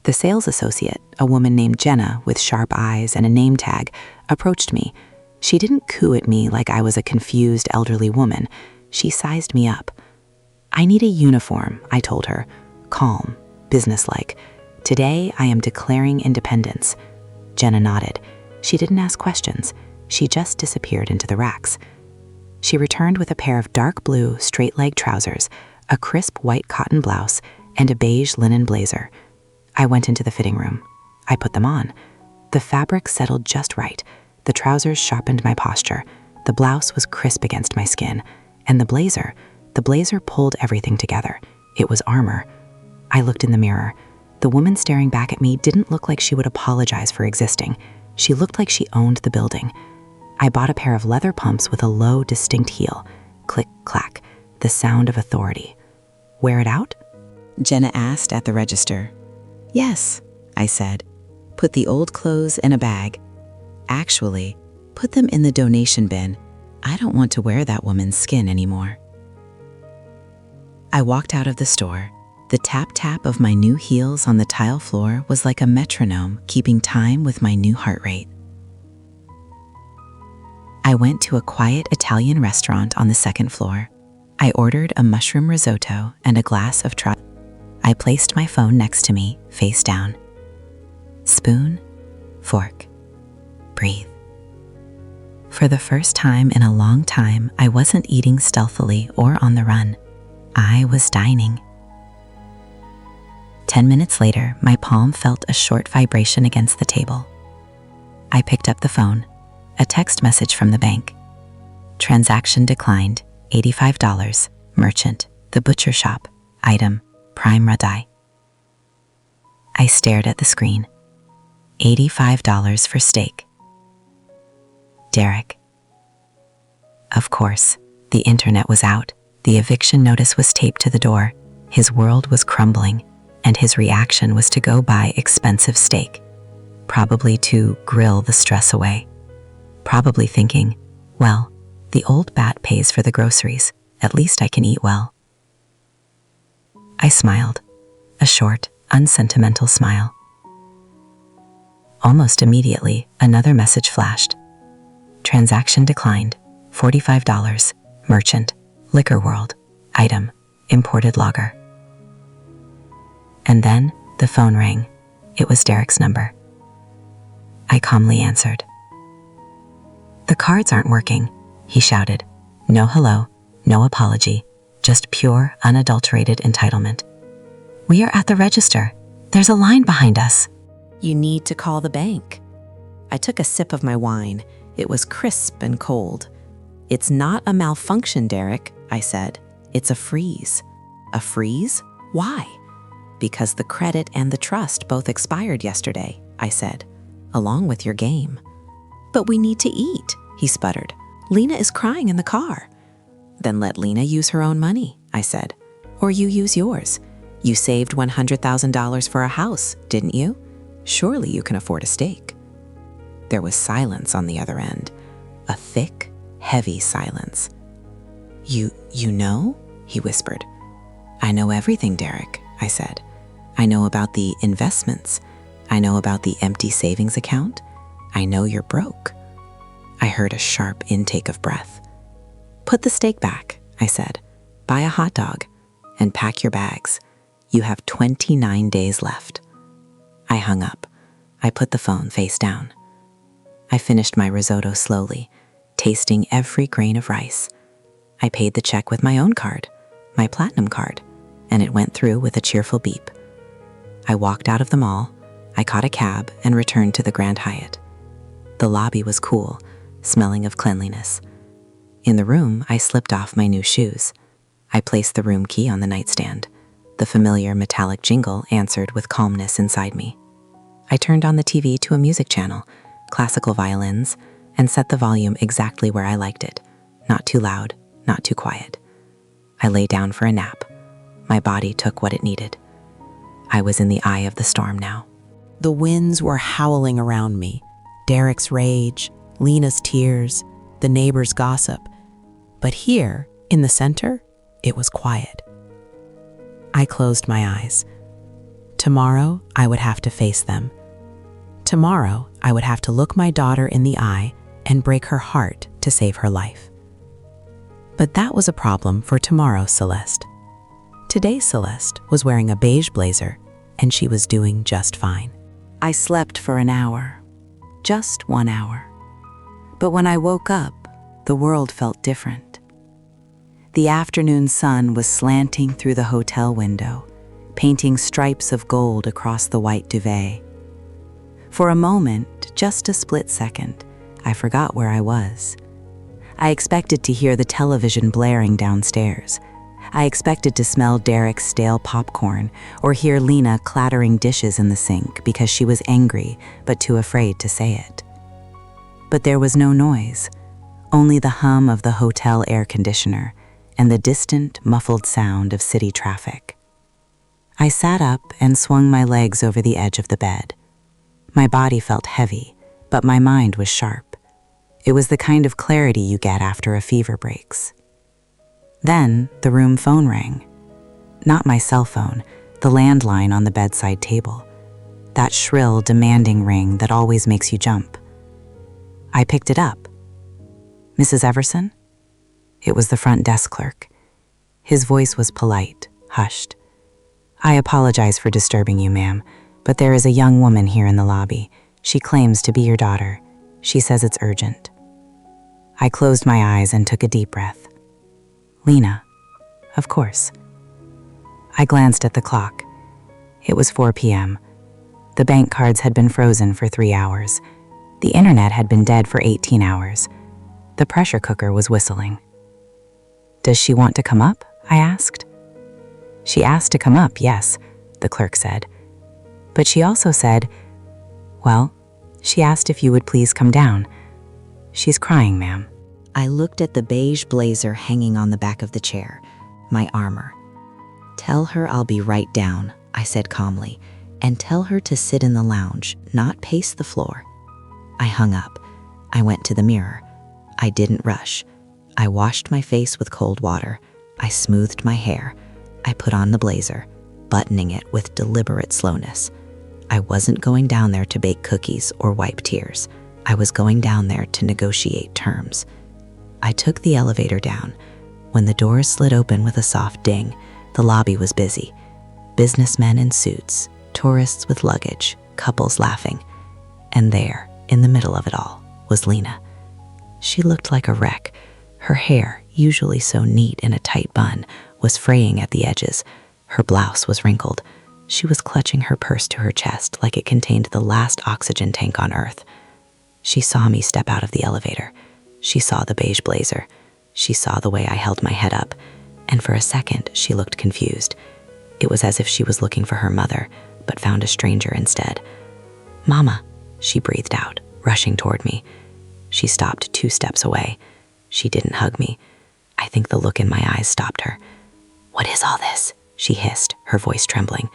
The sales associate, a woman named Jenna with sharp eyes and a name tag, approached me. She didn't coo at me like I was a confused elderly woman. She sized me up. "I need a uniform," I told her, calm, businesslike. "Today I am declaring independence." Jenna nodded. She didn't ask questions. She just disappeared into the racks. She returned with a pair of dark blue, straight-leg trousers, a crisp white cotton blouse, and a beige linen blazer. I went into the fitting room. I put them on. The fabric settled just right. The trousers sharpened my posture. The blouse was crisp against my skin. And the blazer pulled everything together. It was armor. I looked in the mirror. The woman staring back at me didn't look like she would apologize for existing. She looked like she owned the building. I bought a pair of leather pumps with a low, distinct heel. Click, clack, the sound of authority. "Wear it out?" Jenna asked at the register. "Yes," I said. "Put the old clothes in a bag. Actually, put them in the donation bin. I don't want to wear that woman's skin anymore." I walked out of the store. The tap-tap of my new heels on the tile floor was like a metronome keeping time with my new heart rate. I went to a quiet Italian restaurant on the second floor. I ordered a mushroom risotto and a glass of I placed my phone next to me, face down. Spoon, fork, breathe. For the first time in a long time, I wasn't eating stealthily or on the run. I was dining. 10 minutes later, my palm felt a short vibration against the table. I picked up the phone. A text message from the bank. Transaction declined, $85. Merchant, the butcher shop. Item, prime rudeye. I stared at the screen. $85 for steak. Derek. Of course, the internet was out. The eviction notice was taped to the door. His world was crumbling, and his reaction was to go buy expensive steak, probably to grill the stress away. Probably thinking, well, the old bat pays for the groceries. At least I can eat well. I smiled, a short, unsentimental smile. Almost immediately, another message flashed. Transaction declined, $45. Merchant, Liquor World. Item, imported lager. And then the phone rang. It was Derek's number. I calmly answered. "The cards aren't working," he shouted. "No hello, no apology, just pure, unadulterated entitlement. We are at the register. There's a line behind us." "You need to call the bank." I took a sip of my wine. It was crisp and cold. "It's not a malfunction, Derek," I said. "It's a freeze." "A freeze? Why?" "Because the credit and the trust both expired yesterday," I said, "along with your game." "But we need to eat," he sputtered. "Lena is crying in the car." "Then let Lena use her own money," I said. "Or you use yours. You saved $100,000 for a house, didn't you? Surely you can afford a steak." There was silence on the other end, a thick, heavy silence. You know?" he whispered. "I know everything, Derek," I said. "I know about the investments. I know about the empty savings account. I know you're broke." I heard a sharp intake of breath. "Put the steak back," I said. "Buy a hot dog and pack your bags. You have 29 days left." I hung up. I put the phone face down. I finished my risotto slowly, tasting every grain of rice. I paid the check with my own card, my platinum card, and it went through with a cheerful beep. I walked out of the mall. I caught a cab and returned to the Grand Hyatt. The lobby was cool, smelling of cleanliness. In the room, I slipped off my new shoes. I placed the room key on the nightstand. The familiar metallic jingle answered with calmness inside me. I turned on the TV to a music channel, classical violins, and set the volume exactly where I liked it. Not too loud, not too quiet. I lay down for a nap. My body took what it needed. I was in the eye of the storm now. The winds were howling around me. Derek's rage, Lena's tears, the neighbors' gossip. But here, in the center, it was quiet. I closed my eyes. Tomorrow, I would have to face them. Tomorrow, I would have to look my daughter in the eye and break her heart to save her life. But that was a problem for tomorrow, Celeste. Today, Celeste was wearing a beige blazer, and she was doing just fine. I slept for an hour. Just 1 hour. But when I woke up, the world felt different. The afternoon sun was slanting through the hotel window, painting stripes of gold across the white duvet. For a moment, just a split second, I forgot where I was. I expected to hear the television blaring downstairs. I expected to smell Derek's stale popcorn or hear Lena clattering dishes in the sink because she was angry but too afraid to say it. But there was no noise, only the hum of the hotel air conditioner and the distant, muffled sound of city traffic. I sat up and swung my legs over the edge of the bed. My body felt heavy, but my mind was sharp. It was the kind of clarity you get after a fever breaks. Then the room phone rang. Not my cell phone, the landline on the bedside table. That shrill, demanding ring that always makes you jump. I picked it up. Mrs. Everson? It was the front desk clerk. His voice was polite, hushed. I apologize for disturbing you, ma'am, but there is a young woman here in the lobby. She claims to be your daughter. She says it's urgent. I closed my eyes and took a deep breath. Lena, of course. I glanced at the clock. It was 4 p.m. The bank cards had been frozen for 3 hours. The internet had been dead for 18 hours. The pressure cooker was whistling. Does she want to come up? I asked. She asked to come up, yes, the clerk said. But she also said, well, she asked if you would please come down. She's crying, ma'am. I looked at the beige blazer hanging on the back of the chair, my armor. Tell her I'll be right down, I said calmly, and tell her to sit in the lounge, not pace the floor. I hung up. I went to the mirror. I didn't rush. I washed my face with cold water. I smoothed my hair. I put on the blazer, buttoning it with deliberate slowness. I wasn't going down there to bake cookies or wipe tears. I was going down there to negotiate terms. I took the elevator down. When the doors slid open with a soft ding, the lobby was busy. Businessmen in suits, tourists with luggage, couples laughing. And there, in the middle of it all, was Lena. She looked like a wreck. Her hair, usually so neat in a tight bun, was fraying at the edges. Her blouse was wrinkled. She was clutching her purse to her chest like it contained the last oxygen tank on Earth. She saw me step out of the elevator. She saw the beige blazer. She saw the way I held my head up. And for a second, she looked confused. It was as if she was looking for her mother, but found a stranger instead. Mama, she breathed out, rushing toward me. She stopped 2 steps away. She didn't hug me. I think the look in my eyes stopped her. What is all this? She hissed, her voice trembling.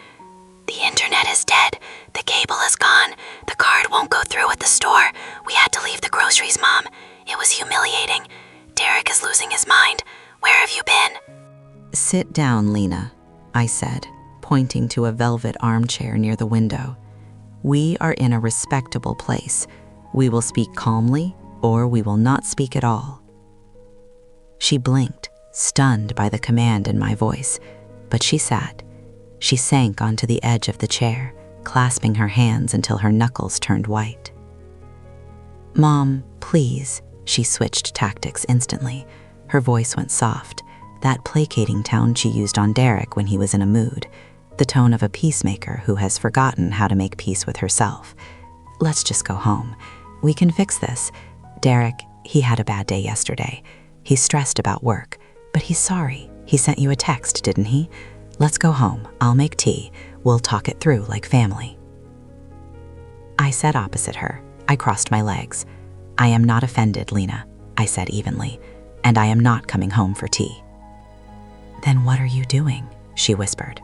The internet is dead. The cable is gone. The card won't go through at the store. We had to leave the groceries, Mom. It was humiliating. Derek is losing his mind. Where have you been? Sit down, Lena, I said, pointing to a velvet armchair near the window. We are in a respectable place. We will speak calmly, or we will not speak at all. She blinked, stunned by the command in my voice, but she sat. She sank onto the edge of the chair, clasping her hands until her knuckles turned white. Mom, please, she switched tactics instantly. Her voice went soft, that placating tone she used on Derek when he was in a mood, the tone of a peacemaker who has forgotten how to make peace with herself. Let's just go home. We can fix this. Derek, he had a bad day yesterday. He's stressed about work, but he's sorry. He sent you a text, didn't he? Let's go home. I'll make tea. We'll talk it through like family. I sat opposite her. I crossed my legs. I am not offended, Lena, I said evenly, and I am not coming home for tea. Then what are you doing? She whispered.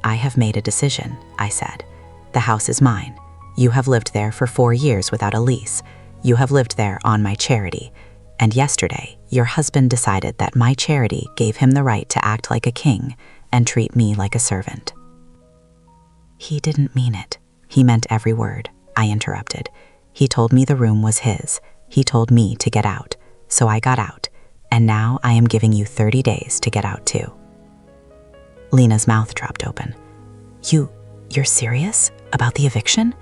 I have made a decision, I said. The house is mine. You have lived there for 4 years without a lease. You have lived there on my charity. And yesterday, your husband decided that my charity gave him the right to act like a king and treat me like a servant. He didn't mean it. He meant every word, I interrupted. He told me the room was his. He told me to get out. So I got out. And now I am giving you 30 days to get out too. Lena's mouth dropped open. You're serious about the eviction?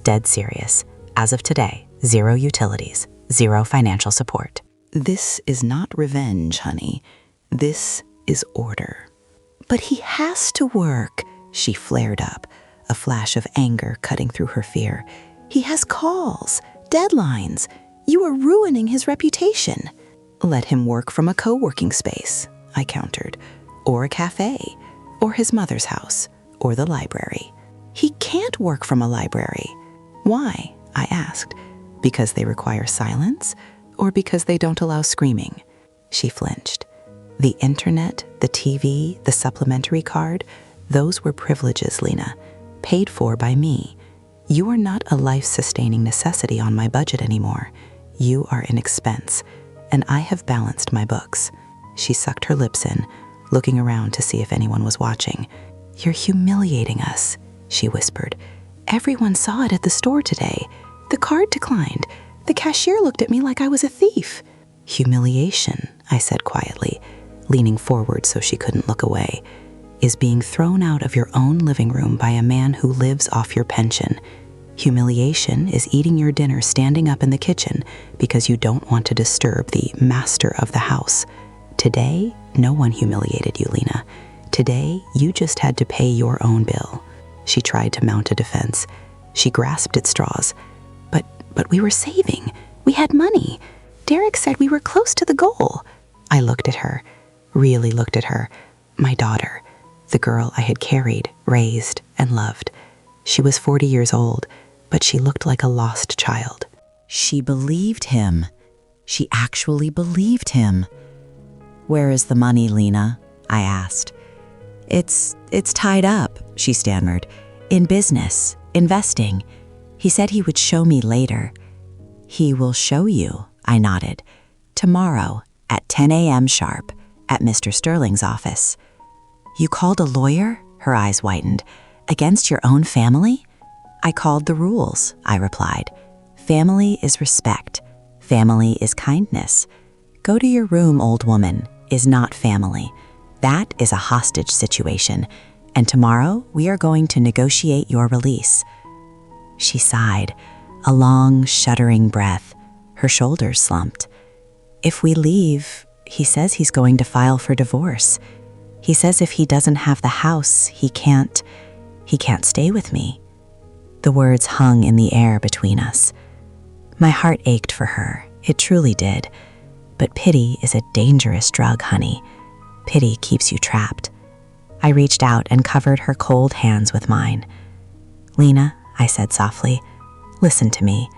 Dead serious. As of today, 0 utilities, 0 financial support. This is not revenge, honey. This is order. But he has to work, she flared up, a flash of anger cutting through her fear. He has calls, deadlines. You are ruining his reputation. Let him work from a co-working space, I countered, or a cafe, or his mother's house, or the library. He can't work from a library. Why? I asked. Because they require silence, or because they don't allow screaming? She flinched. The internet, the TV, the supplementary card, those were privileges, Lena, paid for by me. You are not a life-sustaining necessity on my budget anymore. You are an expense, and I have balanced my books. She sucked her lips in, looking around to see if anyone was watching. You're humiliating us, she whispered. Everyone saw it at the store today. The card declined. The cashier looked at me like I was a thief. Humiliation, I said quietly, leaning forward so she couldn't look away, is being thrown out of your own living room by a man who lives off your pension. Humiliation is eating your dinner standing up in the kitchen because you don't want to disturb the master of the house. Today, no one humiliated you, Lena. Today, you just had to pay your own bill. She tried to mount a defense. She grasped at straws. But we were saving. We had money. Derek said we were close to the goal. I looked at her, really looked at her, my daughter, the girl I had carried, raised, and loved. She was 40 years old, but she looked like a lost child. She believed him. She actually believed him. Where is the money, Lena? I asked. It's tied up, she stammered. In business, investing. He said he would show me later. He will show you, I nodded. Tomorrow, at 10 a.m. sharp, at Mr. Sterling's office. You called a lawyer? Her eyes whitened. Against your own family? I called the rules, I replied. Family is respect. Family is kindness. Go to your room, old woman, is not family. That is a hostage situation, and tomorrow we are going to negotiate your release. She sighed, a long, shuddering breath. Her shoulders slumped. If we leave, he says he's going to file for divorce. He says if he doesn't have the house, he can't stay with me. The words hung in the air between us. My heart ached for her, it truly did. But pity is a dangerous drug, honey. Pity keeps you trapped. I reached out and covered her cold hands with mine. Lena, I said softly, listen to me.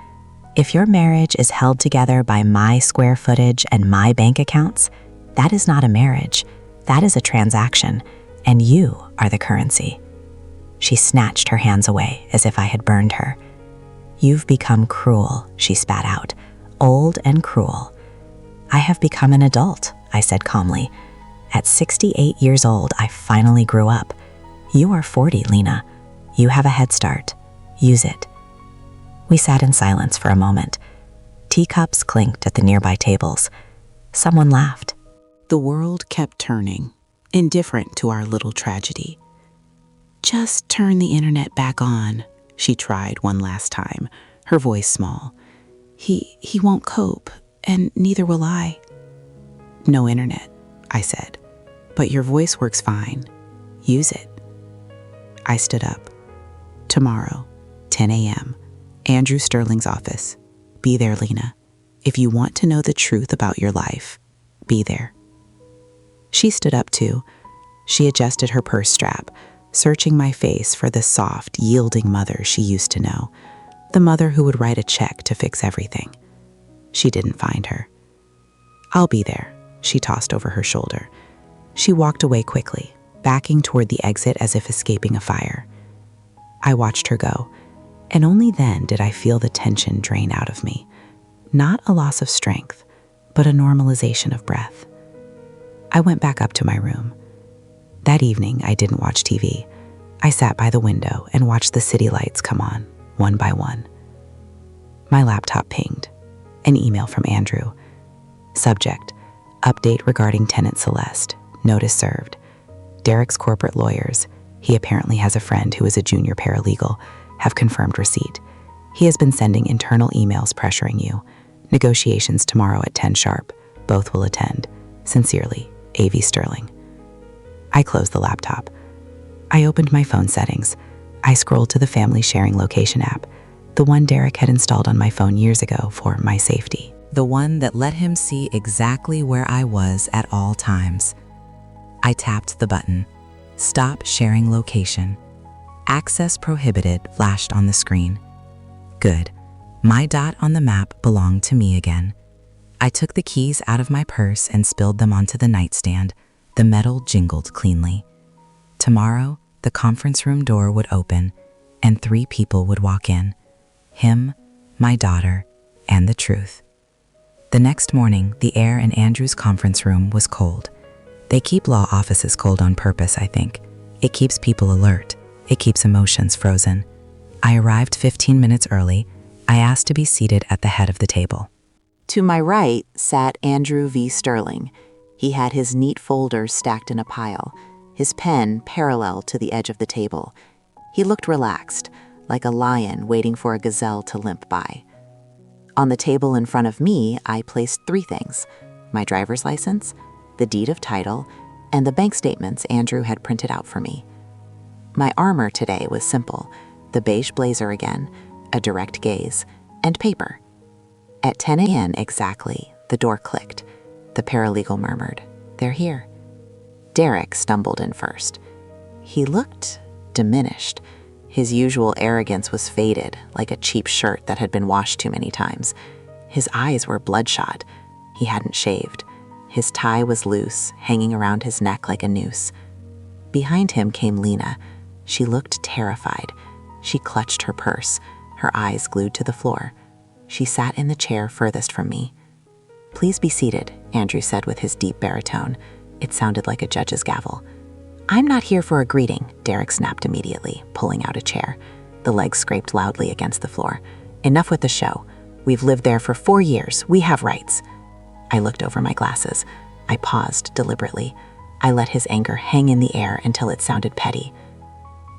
If your marriage is held together by my square footage and my bank accounts, that is not a marriage. That is a transaction, and you are the currency. She snatched her hands away as if I had burned her. You've become cruel, she spat out, old and cruel. I have become an adult, I said calmly. At 68 years old, I finally grew up. You are 40, Lena. You have a head start. Use it. We sat in silence for a moment. Teacups clinked at the nearby tables. Someone laughed. The world kept turning, indifferent to our little tragedy. Just turn the internet back on, she tried one last time, her voice small. He won't cope, and neither will I. No internet, I said, but your voice works fine. Use it. I stood up. Tomorrow, 10 a.m., Andrew Sterling's office. Be there, Lena. If you want to know the truth about your life, be there. She stood up too. She adjusted her purse strap, searching my face for the soft, yielding mother she used to know. the mother who would write a check to fix everything. She didn't find her. "I'll be there," she tossed over her shoulder. She walked away quickly, backing toward the exit as if escaping a fire. I watched her go, and only then did I feel the tension drain out of me. Not a loss of strength, but a normalization of breath. I went back up to my room. That evening, I didn't watch TV. I sat by the window and watched the city lights come on, one by one. My laptop pinged. An email from Andrew. Subject: update regarding tenant Celeste. Notice served. Derek's corporate lawyers, he apparently has a friend who is a junior paralegal, have confirmed receipt. He has been sending internal emails pressuring you. Negotiations tomorrow at 10 sharp. Both will attend. Sincerely, A.V. Sterling. I closed the laptop. I opened my phone settings. I scrolled to the family sharing location app, the one Derek had installed on my phone years ago for my safety. The one that let him see exactly where I was at all times. I tapped the button. Stop sharing location. Access prohibited flashed on the screen. Good. My dot on the map belonged to me again. I took the keys out of my purse and spilled them onto the nightstand. The metal jingled cleanly. Tomorrow, the conference room door would open, and 3 people would walk in. Him, my daughter, and the truth. The next morning, the air in Andrew's conference room was cold. They keep law offices cold on purpose, I think. It keeps people alert. It keeps emotions frozen. I arrived 15 minutes early. I asked to be seated at the head of the table. To my right sat Andrew V. Sterling. He had his neat folders stacked in a pile, his pen parallel to the edge of the table. He looked relaxed, like a lion waiting for a gazelle to limp by. On the table in front of me, I placed 3 things: my driver's license, the deed of title, and the bank statements Andrew had printed out for me. My armor today was simple: the beige blazer again, a direct gaze, and paper. At 10 a.m. exactly, the door clicked. The paralegal murmured, "They're here." Derek stumbled in first. He looked diminished. His usual arrogance was faded, like a cheap shirt that had been washed too many times. His eyes were bloodshot. He hadn't shaved. His tie was loose, hanging around his neck like a noose. Behind him came Lena. She looked terrified. She clutched her purse, her eyes glued to the floor. She sat in the chair furthest from me. "Please be seated," Andrew said with his deep baritone. It sounded like a judge's gavel. "I'm not here for a greeting," Derek snapped immediately, pulling out a chair. The legs scraped loudly against the floor. "Enough with the show. We've lived there for 4 years. We have rights." I looked over my glasses. I paused deliberately. I let his anger hang in the air until it sounded petty.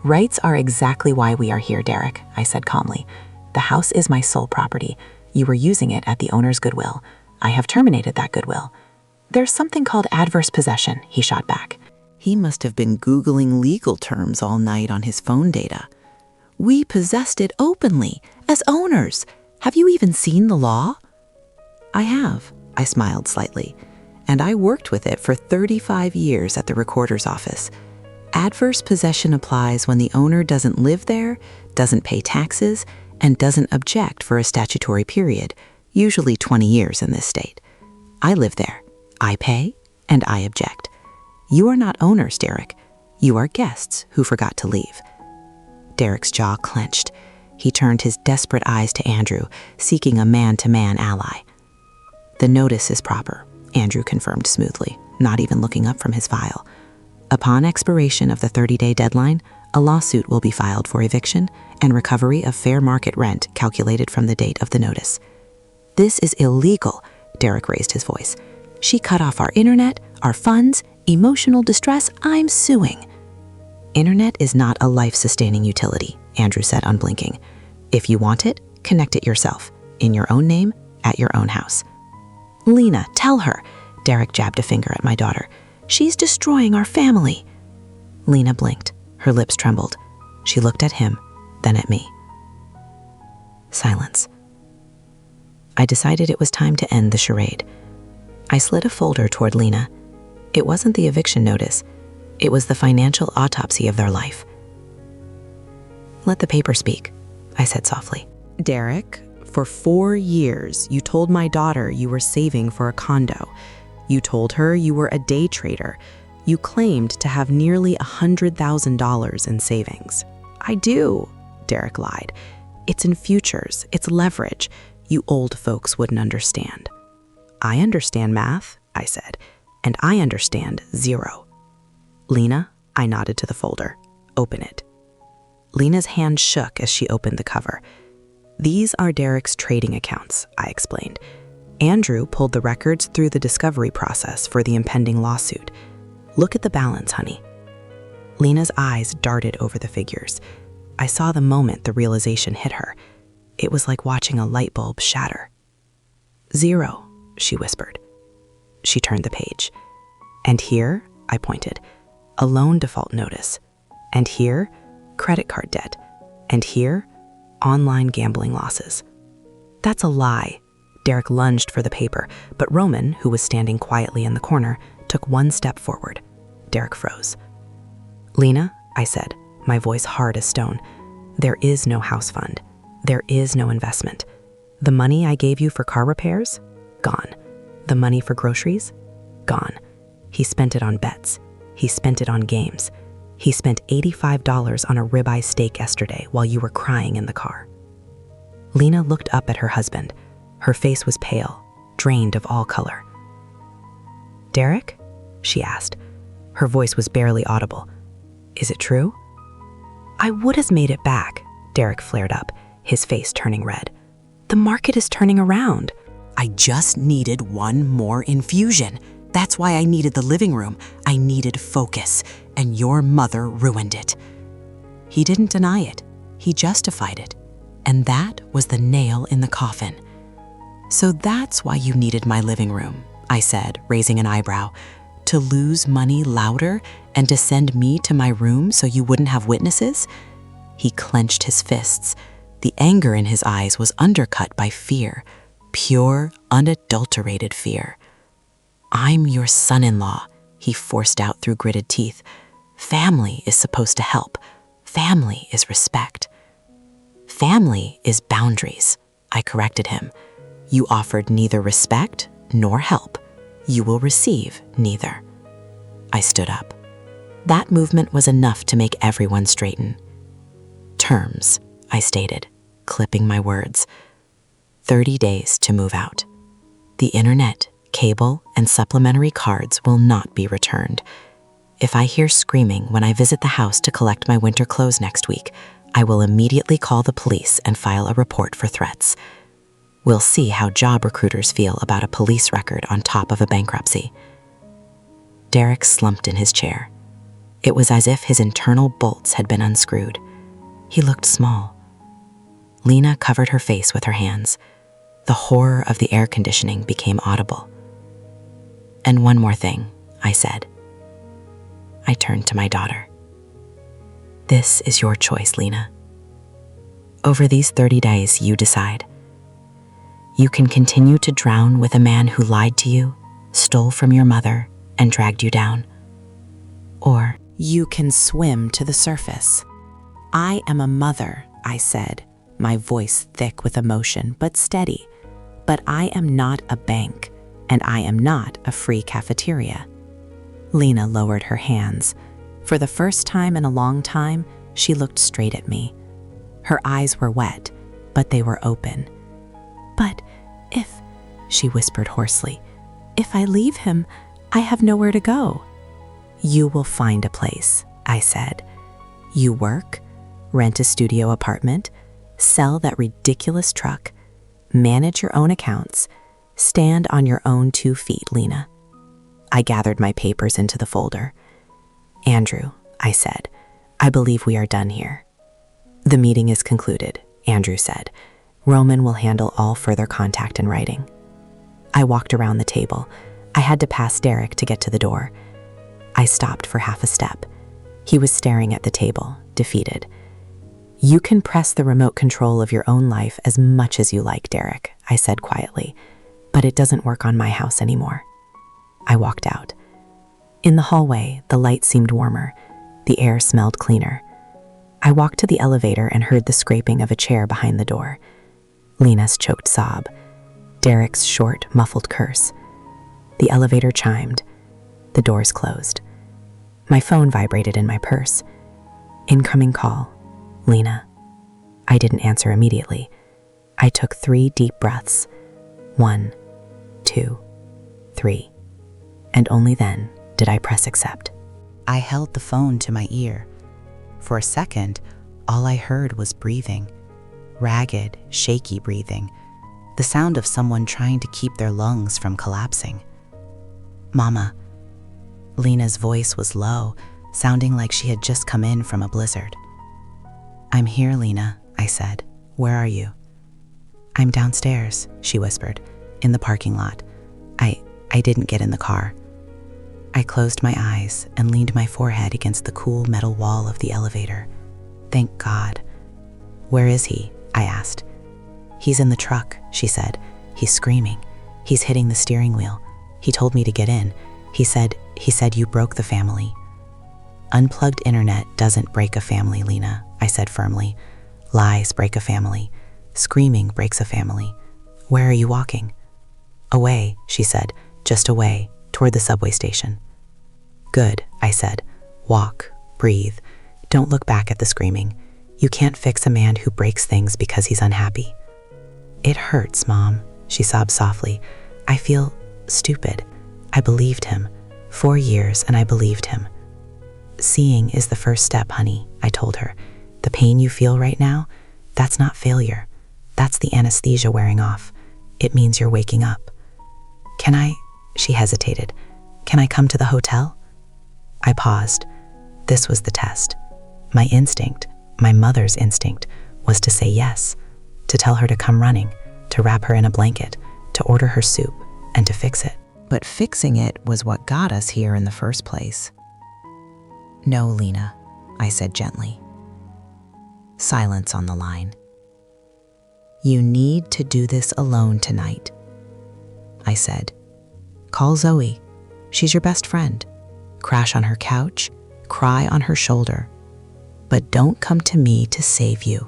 "Rights are exactly why we are here, Derek," I said calmly. "The house is my sole property. You were using it at the owner's goodwill. I have terminated that goodwill." "There's something called adverse possession," he shot back. He must have been Googling legal terms all night on his phone data. "We possessed it openly, as owners. Have you even seen the law?" "I have," I smiled slightly, "and I worked with it for 35 years at the recorder's office. Adverse possession applies when the owner doesn't live there, doesn't pay taxes, and doesn't object for a statutory period, usually 20 years in this state. I live there. I pay, and I object. You are not owners, Derek. You are guests who forgot to leave." Derek's jaw clenched. He turned his desperate eyes to Andrew, seeking a man-to-man ally. "The notice is proper," Andrew confirmed smoothly, not even looking up from his file. "Upon expiration of the 30-day deadline, a lawsuit will be filed for eviction and recovery of fair market rent calculated from the date of the notice." "This is illegal," Derek raised his voice. "She cut off our internet, our funds, emotional distress. I'm suing." "Internet is not a life-sustaining utility," Andrew said, unblinking. "If you want it, connect it yourself, in your own name, at your own house." "Lena, tell her." Derek jabbed a finger at my daughter. "She's destroying our family." Lena blinked. Her lips trembled. She looked at him, then at me. Silence. I decided it was time to end the charade. I slid a folder toward Lena. It wasn't the eviction notice. It was the financial autopsy of their life. "Let the paper speak," I said softly. Derek, for 4 years, you told my daughter you were saving for a condo. You told her you were a day trader. You claimed to have nearly $100,000 in savings. I do, Derek lied. It's in futures. It's leverage. You old folks wouldn't understand. I understand math, I said, and I understand zero. Lena, I nodded to the folder. Open it. Lena's hand shook as she opened the cover. These are Derek's trading accounts, I explained. Andrew pulled the records through the discovery process for the impending lawsuit. Look at the balance, honey. Lena's eyes darted over the figures. I saw the moment the realization hit her. It was like watching a light bulb shatter. 0, she whispered. She turned the page. And here, I pointed, a loan default notice. And here, credit card debt. And here, online gambling losses. That's a lie. Derek lunged for the paper, but Roman, who was standing quietly in the corner, took one step forward. Derek froze. Lena, I said, my voice hard as stone, there is no house fund. There is no investment. The money I gave you for car repairs? Gone. The money for groceries? Gone. He spent it on bets. He spent it on games. He spent $85 on a ribeye steak yesterday while you were crying in the car. Lena looked up at her husband. Her face was pale, drained of all color. Derek? She asked. Her voice was barely audible. Is it true? I would have made it back, Derek flared up, his face turning red. The market is turning around. I just needed one more infusion. That's why I needed the living room. I needed focus, and your mother ruined it. He didn't deny it. He justified it. And that was the nail in the coffin. So that's why you needed my living room, I said, raising an eyebrow. To lose money louder and to send me to my room so you wouldn't have witnesses? He clenched his fists. The anger in his eyes was undercut by fear, pure, unadulterated fear. I'm your son-in-law, he forced out through gritted teeth. Family is supposed to help. Family is respect. Family is boundaries, I corrected him. You offered neither respect nor help. You will receive neither. I stood up. That movement was enough to make everyone straighten. Terms, I stated, clipping my words. 30 days to move out. The internet, cable, and supplementary cards will not be returned. If I hear screaming when I visit the house to collect my winter clothes next week, I will immediately call the police and file a report for threats. We'll see how job recruiters feel about a police record on top of a bankruptcy. Derek slumped in his chair. It was as if his internal bolts had been unscrewed. He looked small. Lena covered her face with her hands. The horror of the air conditioning became audible. And one more thing, I said. I turned to my daughter. This is your choice, Lena. Over these 30 days, you decide. You can continue to drown with a man who lied to you, stole from your mother, and dragged you down. Or you can swim to the surface. I am a mother, I said, my voice thick with emotion but steady. But I am not a bank, and I am not a free cafeteria. Lena lowered her hands. For the first time in a long time, she looked straight at me. Her eyes were wet, but they were open. But if, she whispered hoarsely, if I leave him, I have nowhere to go. You will find a place, I said. You work, rent a studio apartment, sell that ridiculous truck, manage your own accounts, stand on your own 2 feet, Lena. I gathered my papers into the folder. Andrew, I said, I believe we are done here. The meeting is concluded, Andrew said. Roman will handle all further contact in writing. I walked around the table. I had to pass Derek to get to the door. I stopped for half a step. He was staring at the table, defeated. You can press the remote control of your own life as much as you like, Derek, I said quietly, but it doesn't work on my house anymore. I walked out. In the hallway, the light seemed warmer. The air smelled cleaner. I walked to the elevator and heard the scraping of a chair behind the door. Lena's choked sob, Derek's short, muffled curse. The elevator chimed. The doors closed. My phone vibrated in my purse. Incoming call. Lena. I didn't answer immediately. I took 3 deep breaths. 1, 2, 3. And only then did I press accept. I held the phone to my ear. For a second, all I heard was breathing. Ragged, shaky breathing. The sound of someone trying to keep their lungs from collapsing. Mama. Lena's voice was low, sounding like she had just come in from a blizzard. I'm here, Lena, I said. Where are you? I'm downstairs, she whispered, in the parking lot. I didn't get in the car. I closed my eyes and leaned my forehead against the cool metal wall of the elevator. Thank God. Where is he? I asked. He's in the truck, she said. He's screaming. He's hitting the steering wheel. He told me to get in. He said you broke the family. Unplugged internet doesn't break a family, Lena, I said firmly. Lies break a family. Screaming breaks a family. Where are you walking? Away, she said, just away, toward the subway station. Good, I said. Walk, breathe. Don't look back at the screaming. You can't fix a man who breaks things because he's unhappy. It hurts, Mom, she sobbed softly. I feel stupid. I believed him. 4 years and I believed him. Seeing is the first step, honey, I told her. The pain you feel right now, that's not failure. That's the anesthesia wearing off. It means you're waking up. Can I? She hesitated. Can I come to the hotel? I paused. This was the test. My instinct, my mother's instinct, was to say yes, to tell her to come running, to wrap her in a blanket, to order her soup, and to fix it. But fixing it was what got us here in the first place. No, Lena, I said gently. Silence on the line. You need to do this alone tonight, I said. Call Zoe. She's your best friend. Crash on her couch, cry on her shoulder. But don't come to me to save you.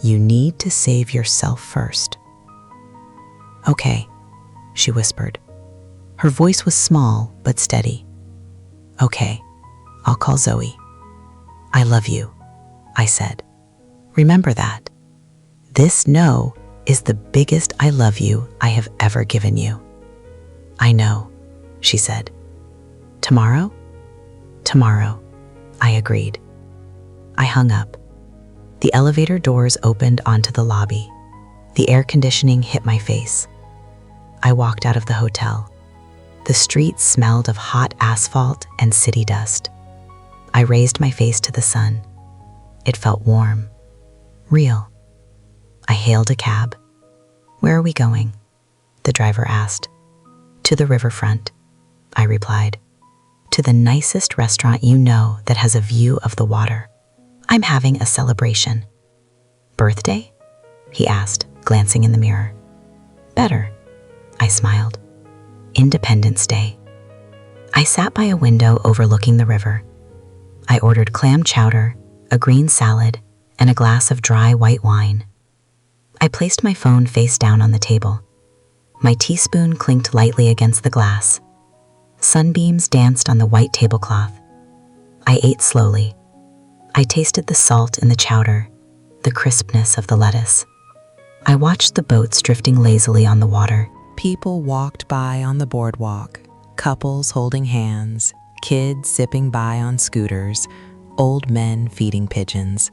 You need to save yourself first. Okay, she whispered. Her voice was small but steady. Okay, I'll call Zoe. I love you, I said. Remember that. This no is the biggest I love you I have ever given you. I know, she said. Tomorrow? Tomorrow, I agreed. I hung up. The elevator doors opened onto the lobby. The air conditioning hit my face. I walked out of the hotel. The street smelled of hot asphalt and city dust. I raised my face to the sun. It felt warm, real. I hailed a cab. Where are we going? The driver asked. To the riverfront, I replied. To the nicest restaurant you know that has a view of the water. I'm having a celebration. Birthday? He asked, glancing in the mirror. Better, I smiled. Independence Day. I sat by a window overlooking the river. I ordered clam chowder, a green salad, and a glass of dry white wine. I placed my phone face down on the table. My teaspoon clinked lightly against the glass. Sunbeams danced on the white tablecloth. I ate slowly. I tasted the salt in the chowder, the crispness of the lettuce. I watched the boats drifting lazily on the water. People walked by on the boardwalk, couples holding hands, kids zipping by on scooters, old men feeding pigeons.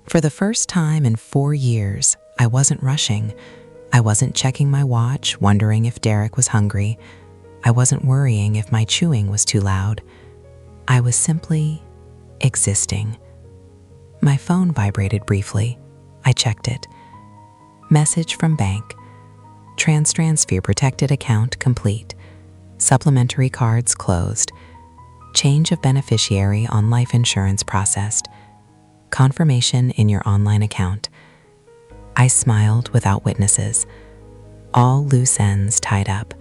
For the first time in 4 years, I wasn't rushing. I wasn't checking my watch, wondering if Derek was hungry. I wasn't worrying if my chewing was too loud. I was simply existing. My phone vibrated briefly. I checked it. Message from bank. Transfer protected account complete. Supplementary cards closed. Change of beneficiary on life insurance processed. Confirmation in your online account. I smiled without witnesses. All loose ends tied up.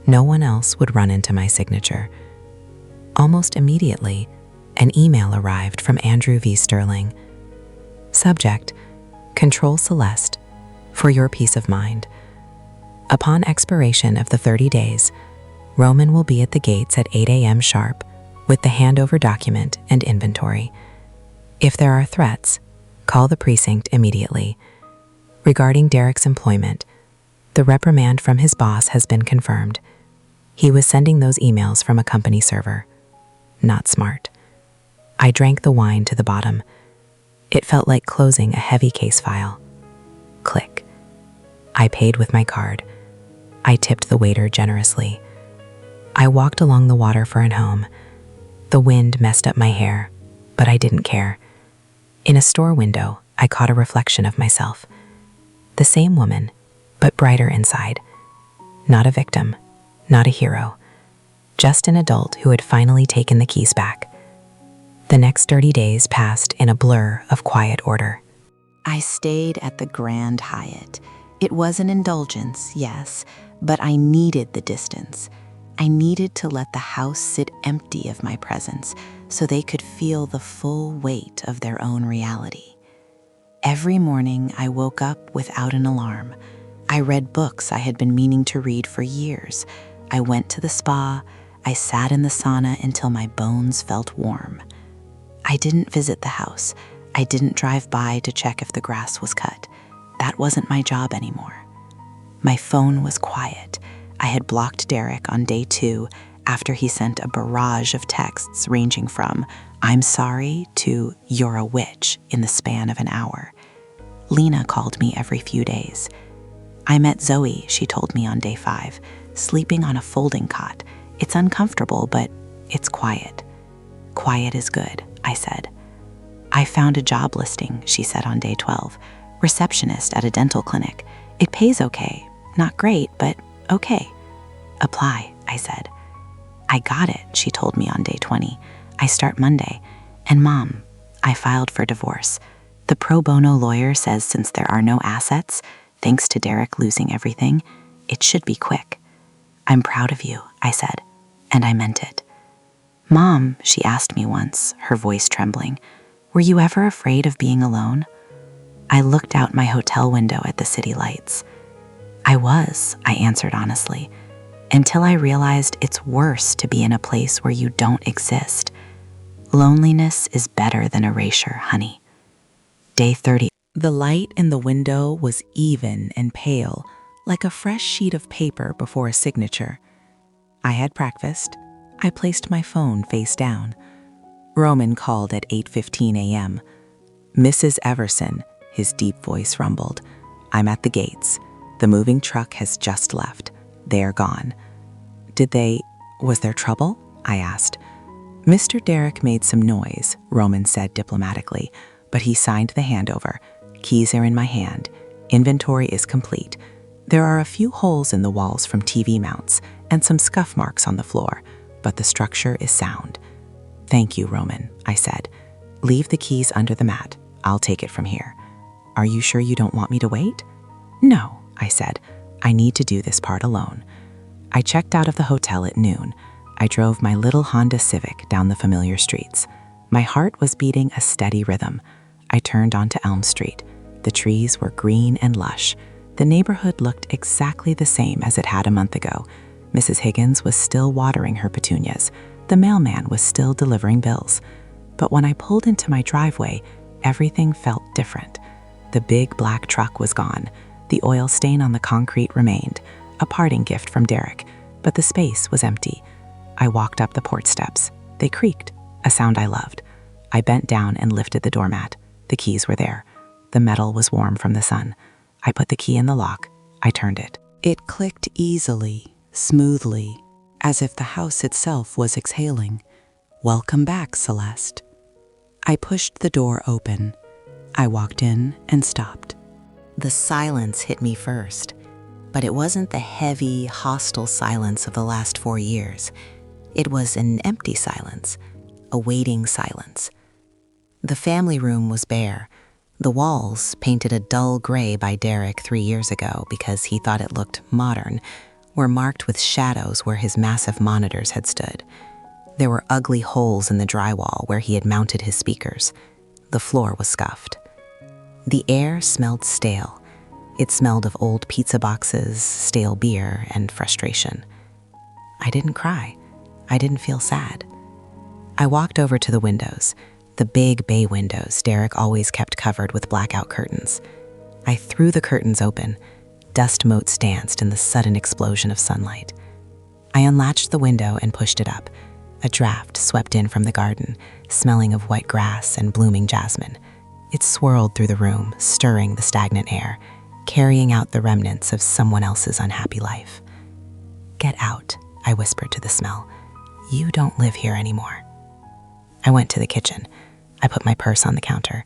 No one else would run into my signature. Almost immediately, an email arrived from Andrew V. Sterling. Subject, Control Celeste, for your peace of mind. Upon expiration of the 30 days, Roman will be at the gates at 8 a.m. sharp with the handover document and inventory. If there are threats, call the precinct immediately. Regarding Derek's employment, the reprimand from his boss has been confirmed. He was sending those emails from a company server. Not smart. I drank the wine to the bottom. It felt like closing a heavy case file. Click. I paid with my card. I tipped the waiter generously. I walked along the waterfront home. The wind messed up my hair, but I didn't care. In a store window, I caught a reflection of myself. The same woman, but brighter inside. Not a victim, not a hero. Just an adult who had finally taken the keys back. The next 30 days passed in a blur of quiet order. I stayed at the Grand Hyatt. It was an indulgence, yes, but I needed the distance. I needed to let the house sit empty of my presence so they could feel the full weight of their own reality. Every morning, I woke up without an alarm. I read books I had been meaning to read for years. I went to the spa. I sat in the sauna until my bones felt warm. I didn't visit the house. I didn't drive by to check if the grass was cut. That wasn't my job anymore. My phone was quiet. I had blocked Derek on day 2 after he sent a barrage of texts ranging from "I'm sorry" to "you're a witch" in the span of an hour. Lena called me every few days. I met Zoe, she told me on day 5, sleeping on a folding cot. It's uncomfortable, but it's quiet. Quiet is good, I said. I found a job listing, she said on day 12. Receptionist at a dental clinic. It pays okay. Not great, but okay. Apply, I said. I got it, she told me on day 20. I start Monday. And Mom, I filed for divorce. The pro bono lawyer says since there are no assets, thanks to Derek losing everything, it should be quick. I'm proud of you, I said, and I meant it. Mom, she asked me once, her voice trembling, were you ever afraid of being alone? I looked out my hotel window at the city lights. I was, I answered honestly, until I realized it's worse to be in a place where you don't exist. Loneliness is better than erasure, honey. Day 30. The light in the window was even and pale, like a fresh sheet of paper before a signature. I had breakfast. I placed my phone face down. Roman called at 8:15 a.m. Mrs. Everson, his deep voice rumbled. I'm at the gates. The moving truck has just left. They're gone. Was there trouble? I asked. Mr. Derek made some noise, Roman said diplomatically, but he signed the handover. Keys are in my hand. Inventory is complete. There are a few holes in the walls from TV mounts and some scuff marks on the floor, but the structure is sound. Thank you, Roman, I said. Leave the keys under the mat. I'll take it from here. Are you sure you don't want me to wait? No, I said. I need to do this part alone. I checked out of the hotel at noon. I drove my little Honda Civic down the familiar streets. My heart was beating a steady rhythm. I turned onto Elm Street. The trees were green and lush. The neighborhood looked exactly the same as it had a month ago. Mrs. Higgins was still watering her petunias. The mailman was still delivering bills. But when I pulled into my driveway, everything felt different. The big black truck was gone. The oil stain on the concrete remained, a parting gift from Derek, but the space was empty. I walked up the porch steps. They creaked, a sound I loved. I bent down and lifted the doormat. The keys were there. The metal was warm from the sun. I put the key in the lock. I turned it. It clicked easily, smoothly, as if the house itself was exhaling. Welcome back, Celeste. I pushed the door open. I walked in and stopped. The silence hit me first, but it wasn't the heavy, hostile silence of the last 4 years. It was an empty silence, a waiting silence. The family room was bare. The walls, painted a dull gray by Derek 3 years ago because he thought it looked modern, were marked with shadows where his massive monitors had stood. There were ugly holes in the drywall where he had mounted his speakers. The floor was scuffed. The air smelled stale. It smelled of old pizza boxes, stale beer, and frustration. I didn't cry. I didn't feel sad. I walked over to the windows, the big bay windows Derek always kept covered with blackout curtains. I threw the curtains open. Dust motes danced in the sudden explosion of sunlight. I unlatched the window and pushed it up. A draft swept in from the garden, smelling of white grass and blooming jasmine. It swirled through the room, stirring the stagnant air, carrying out the remnants of someone else's unhappy life. "Get out," I whispered to the smell. "You don't live here anymore." I went to the kitchen. I put my purse on the counter.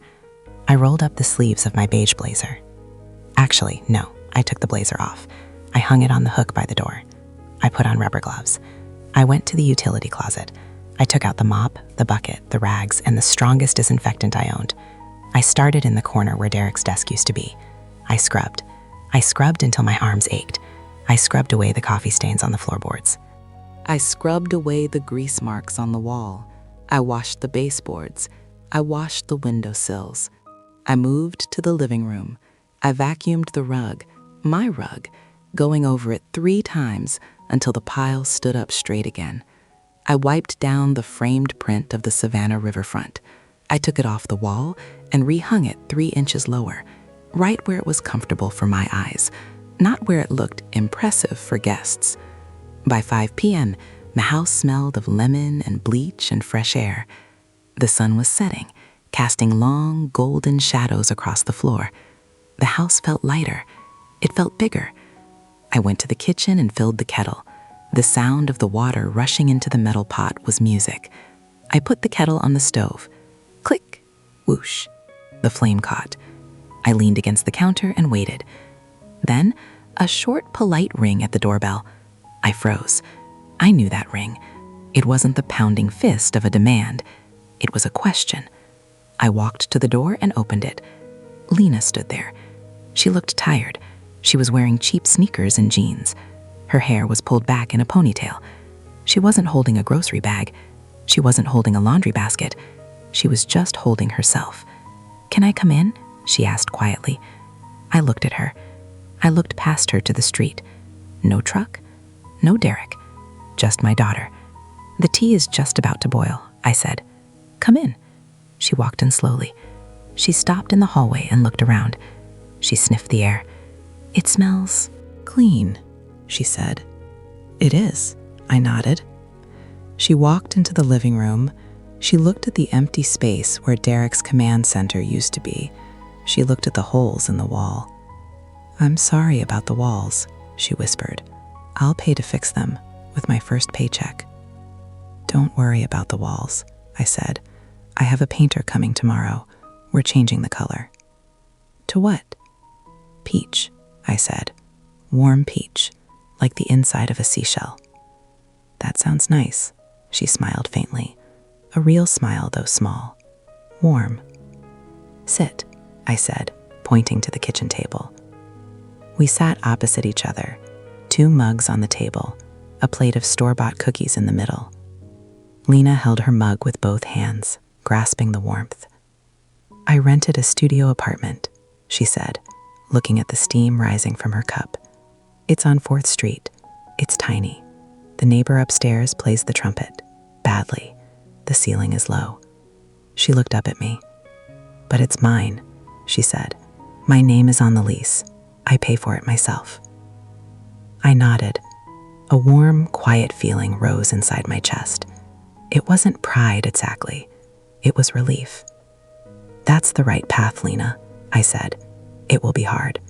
I rolled up the sleeves of my beige blazer. Actually, no, I took the blazer off. I hung it on the hook by the door. I put on rubber gloves. I went to the utility closet. I took out the mop, the bucket, the rags, and the strongest disinfectant I owned. I started in the corner where Derek's desk used to be. I scrubbed. I scrubbed until my arms ached. I scrubbed away the coffee stains on the floorboards. I scrubbed away the grease marks on the wall. I washed the baseboards. I washed the windowsills. I moved to the living room. I vacuumed the rug, my rug, going over it 3 times until the pile stood up straight again. I wiped down the framed print of the Savannah riverfront. I took it off the wall and rehung it 3 inches lower, right where it was comfortable for my eyes, not where it looked impressive for guests. By 5 p.m., the house smelled of lemon and bleach and fresh air. The sun was setting, casting long, golden shadows across the floor. The house felt lighter. It felt bigger. I went to the kitchen and filled the kettle. The sound of the water rushing into the metal pot was music. I put the kettle on the stove. Click, whoosh. The flame caught. I leaned against the counter and waited. Then, a short, polite ring at the doorbell. I froze. I knew that ring. It wasn't the pounding fist of a demand. It was a question. I walked to the door and opened it. Lena stood there. She looked tired. She was wearing cheap sneakers and jeans. Her hair was pulled back in a ponytail. She wasn't holding a grocery bag. She wasn't holding a laundry basket. She was just holding herself. "Can I come in?" she asked quietly. I looked at her. I looked past her to the street. No truck, no Derek, just my daughter. "The tea is just about to boil," I said. "Come in." She walked in slowly. She stopped in the hallway and looked around. She sniffed the air. "It smells clean," she said. "It is," I nodded. She walked into the living room. She looked at the empty space where Derek's command center used to be. She looked at the holes in the wall. "I'm sorry about the walls," she whispered. "I'll pay to fix them with my first paycheck." "Don't worry about the walls," I said. "I have a painter coming tomorrow. We're changing the color." "To what?" "Peach," I said. "Warm peach, like the inside of a seashell." "That sounds nice," she smiled faintly. A real smile, though small. "Warm." "Sit," I said, pointing to the kitchen table. We sat opposite each other, 2 mugs on the table, a plate of store-bought cookies in the middle. Lena held her mug with both hands, grasping the warmth. "I rented a studio apartment," she said, looking at the steam rising from her cup. "It's on 4th Street. It's tiny. The neighbor upstairs plays the trumpet, badly. The ceiling is low." She looked up at me. "But it's mine," she said. "My name is on the lease. I pay for it myself." I nodded. A warm, quiet feeling rose inside my chest. It wasn't pride exactly. It was relief. "That's the right path, Lena," I said. "It will be hard.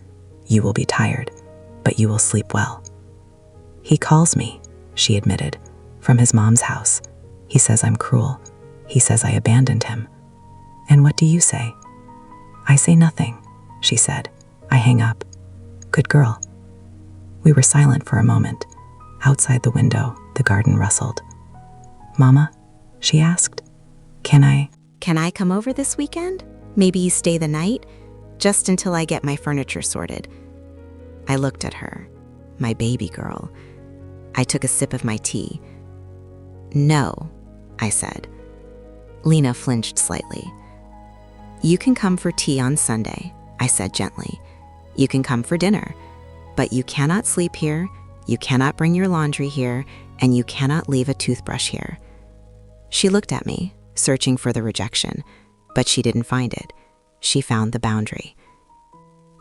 You will be tired, but you will sleep well." "He calls me," she admitted, "from his mom's house. He says I'm cruel. He says I abandoned him." "And what do you say?" "I say nothing," she said. I hang up. "Good girl." We were silent for a moment. Outside the window, the garden rustled. "Mama?" she asked. Can I come over this weekend? Maybe stay the night? Just until I get my furniture sorted." I looked at her, my baby girl. I took a sip of my tea. "No," I said. Lena flinched slightly. "You can come for tea on Sunday," I said gently. You can come for dinner, but you cannot sleep here, you cannot bring your laundry here, and you cannot leave a toothbrush here." She looked at me, searching for the rejection, but she didn't find it. She found the boundary.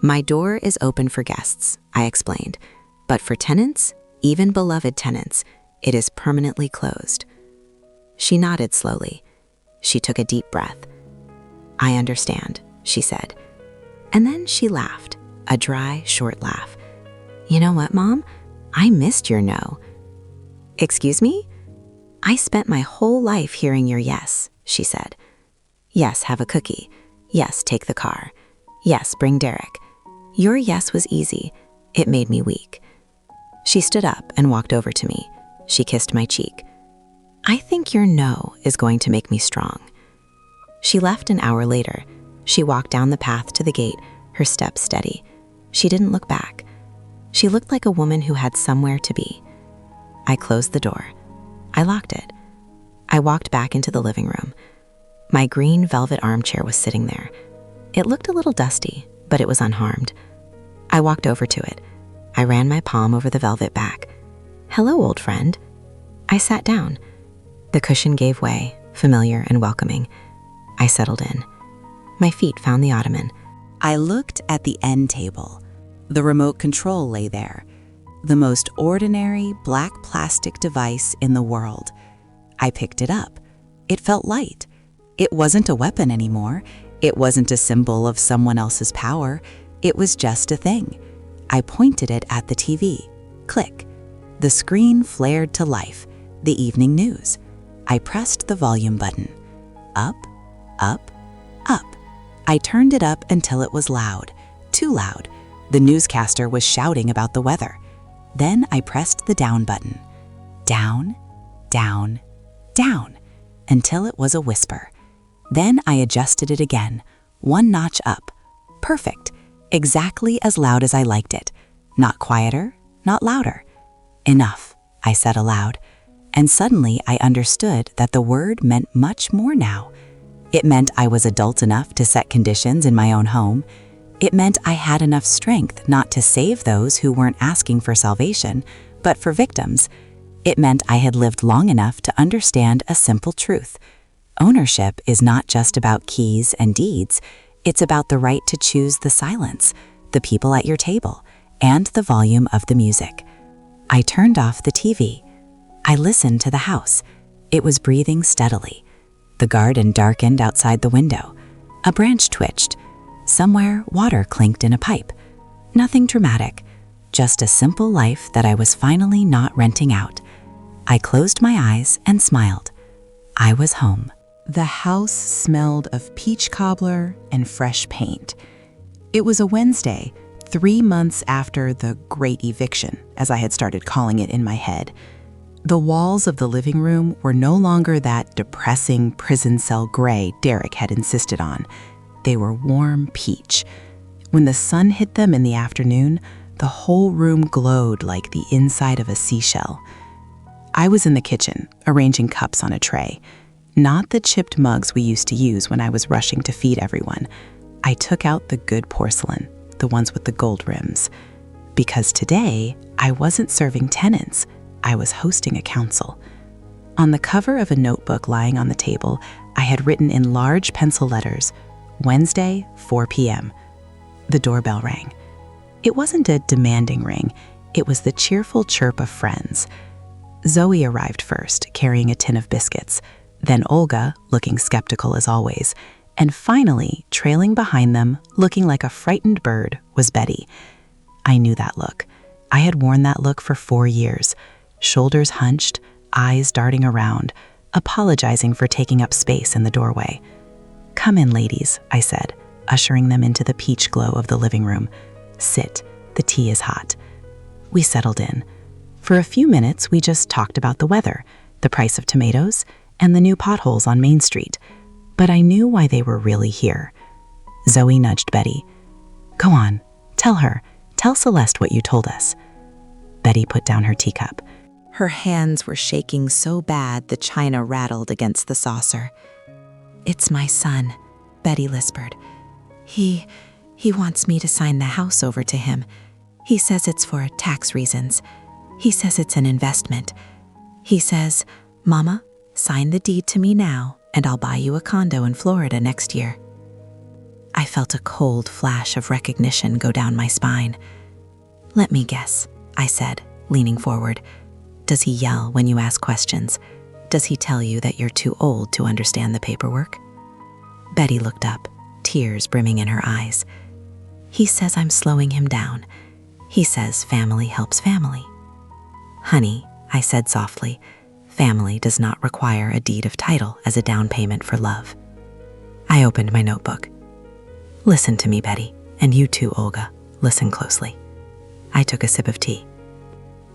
"My door is open for guests," I explained, "but for tenants, even beloved tenants, it is permanently closed." She nodded slowly. She took a deep breath. "I understand," she said. And then she laughed, a dry, short laugh. "You know what, Mom? I missed your no." "Excuse me?" "I spent my whole life hearing your yes," she said. "Yes, have a cookie. Yes, take the car. Yes, bring Derek. Your yes was easy. It made me weak." She stood up and walked over to me. She kissed my cheek. "I think your no is going to make me strong." She left an hour later. She walked down the path to the gate, her steps steady. She didn't look back. She looked like a woman who had somewhere to be. I closed the door. I locked it. I walked back into the living room. My green velvet armchair was sitting there. It looked a little dusty, but it was unharmed. I walked over to it. I ran my palm over the velvet back. "Hello, old friend." I sat down. The cushion gave way, familiar and welcoming. I settled in. My feet found the ottoman. I looked at the end table. The remote control lay there, the most ordinary black plastic device in the world. I picked it up. It felt light. It wasn't a weapon anymore. It wasn't a symbol of someone else's power. It was just a thing. I pointed it at the TV. Click. The screen flared to life. The evening news. I pressed the volume button. Up, up, up. I turned it up until it was loud. Too loud. The newscaster was shouting about the weather. Then I pressed the down button. Down, down, down, until it was a whisper. Then I adjusted it again, one notch up. Perfect. Exactly as loud as I liked it. Not quieter, not louder. Enough, I said aloud. And suddenly I understood that the word meant much more now. It meant I was adult enough to set conditions in my own home. It meant I had enough strength not to save those who weren't asking for salvation, but for victims. It meant I had lived long enough to understand a simple truth. Ownership is not just about keys and deeds. It's about the right to choose the silence, the people at your table, and the volume of the music. I turned off the TV. I listened to the house. It was breathing steadily. The garden darkened outside the window. A branch twitched. Somewhere, water clinked in a pipe. Nothing dramatic, just a simple life that I was finally not renting out. I closed my eyes and smiled. I was home. The house smelled of peach cobbler and fresh paint. It was a Wednesday, 3 months after the Great Eviction, as I had started calling it in my head. The walls of the living room were no longer that depressing prison cell gray Derek had insisted on. They were warm peach. When the sun hit them in the afternoon, the whole room glowed like the inside of a seashell. I was in the kitchen, arranging cups on a tray. Not the chipped mugs we used to use when I was rushing to feed everyone. I took out the good porcelain, the ones with the gold rims. Because today, I wasn't serving tenants. I was hosting a council. On the cover of a notebook lying on the table, I had written in large pencil letters, Wednesday, 4 p.m. The doorbell rang. It wasn't a demanding ring. It was the cheerful chirp of friends. Zoe arrived first, carrying a tin of biscuits. Then Olga, looking skeptical as always. And finally, trailing behind them, looking like a frightened bird, was Betty. I knew that look. I had worn that look for 4 years. Shoulders hunched, eyes darting around, apologizing for taking up space in the doorway. "Come in, ladies," I said, ushering them into the peach glow of the living room. "Sit, the tea is hot." We settled in. For a few minutes, we just talked about the weather, the price of tomatoes, and the new potholes on Main Street. But I knew why they were really here. Zoe nudged Betty. "Go on, tell Celeste what you told us." Betty put down her teacup. Her hands were shaking so bad the china rattled against the saucer. "It's my son," Betty whispered. He He wants me to sign the house over to him. He says it's for tax reasons. He says it's an investment. He says, Mama, sign the deed to me now, and I'll buy you a condo in Florida next year. I felt a cold flash of recognition go down my spine. Let me guess, I said, leaning forward. Does he yell when you ask questions? Does he tell you that you're too old to understand the paperwork? Betty looked up, tears brimming in her eyes. He says I'm slowing him down. He says family helps family. Honey, I said softly, family does not require a deed of title as a down payment for love. I opened my notebook. Listen to me, Betty, and you too, Olga. Listen closely. I took a sip of tea.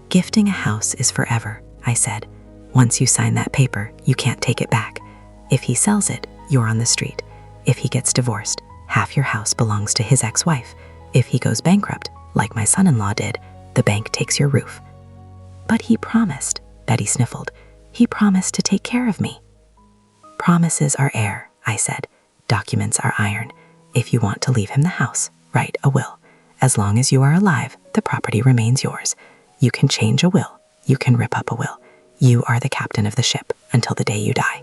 Gifting a house is forever, I said. Once you sign that paper, you can't take it back. If he sells it, you're on the street. If he gets divorced, half your house belongs to his ex-wife. If he goes bankrupt, like my son-in-law did, the bank takes your roof. But he promised, Betty sniffled. He promised to take care of me. Promises are air, I said. Documents are iron. If you want to leave him the house, write a will. As long as you are alive, the property remains yours. You can change a will. You can rip up a will. You are the captain of the ship until the day you die.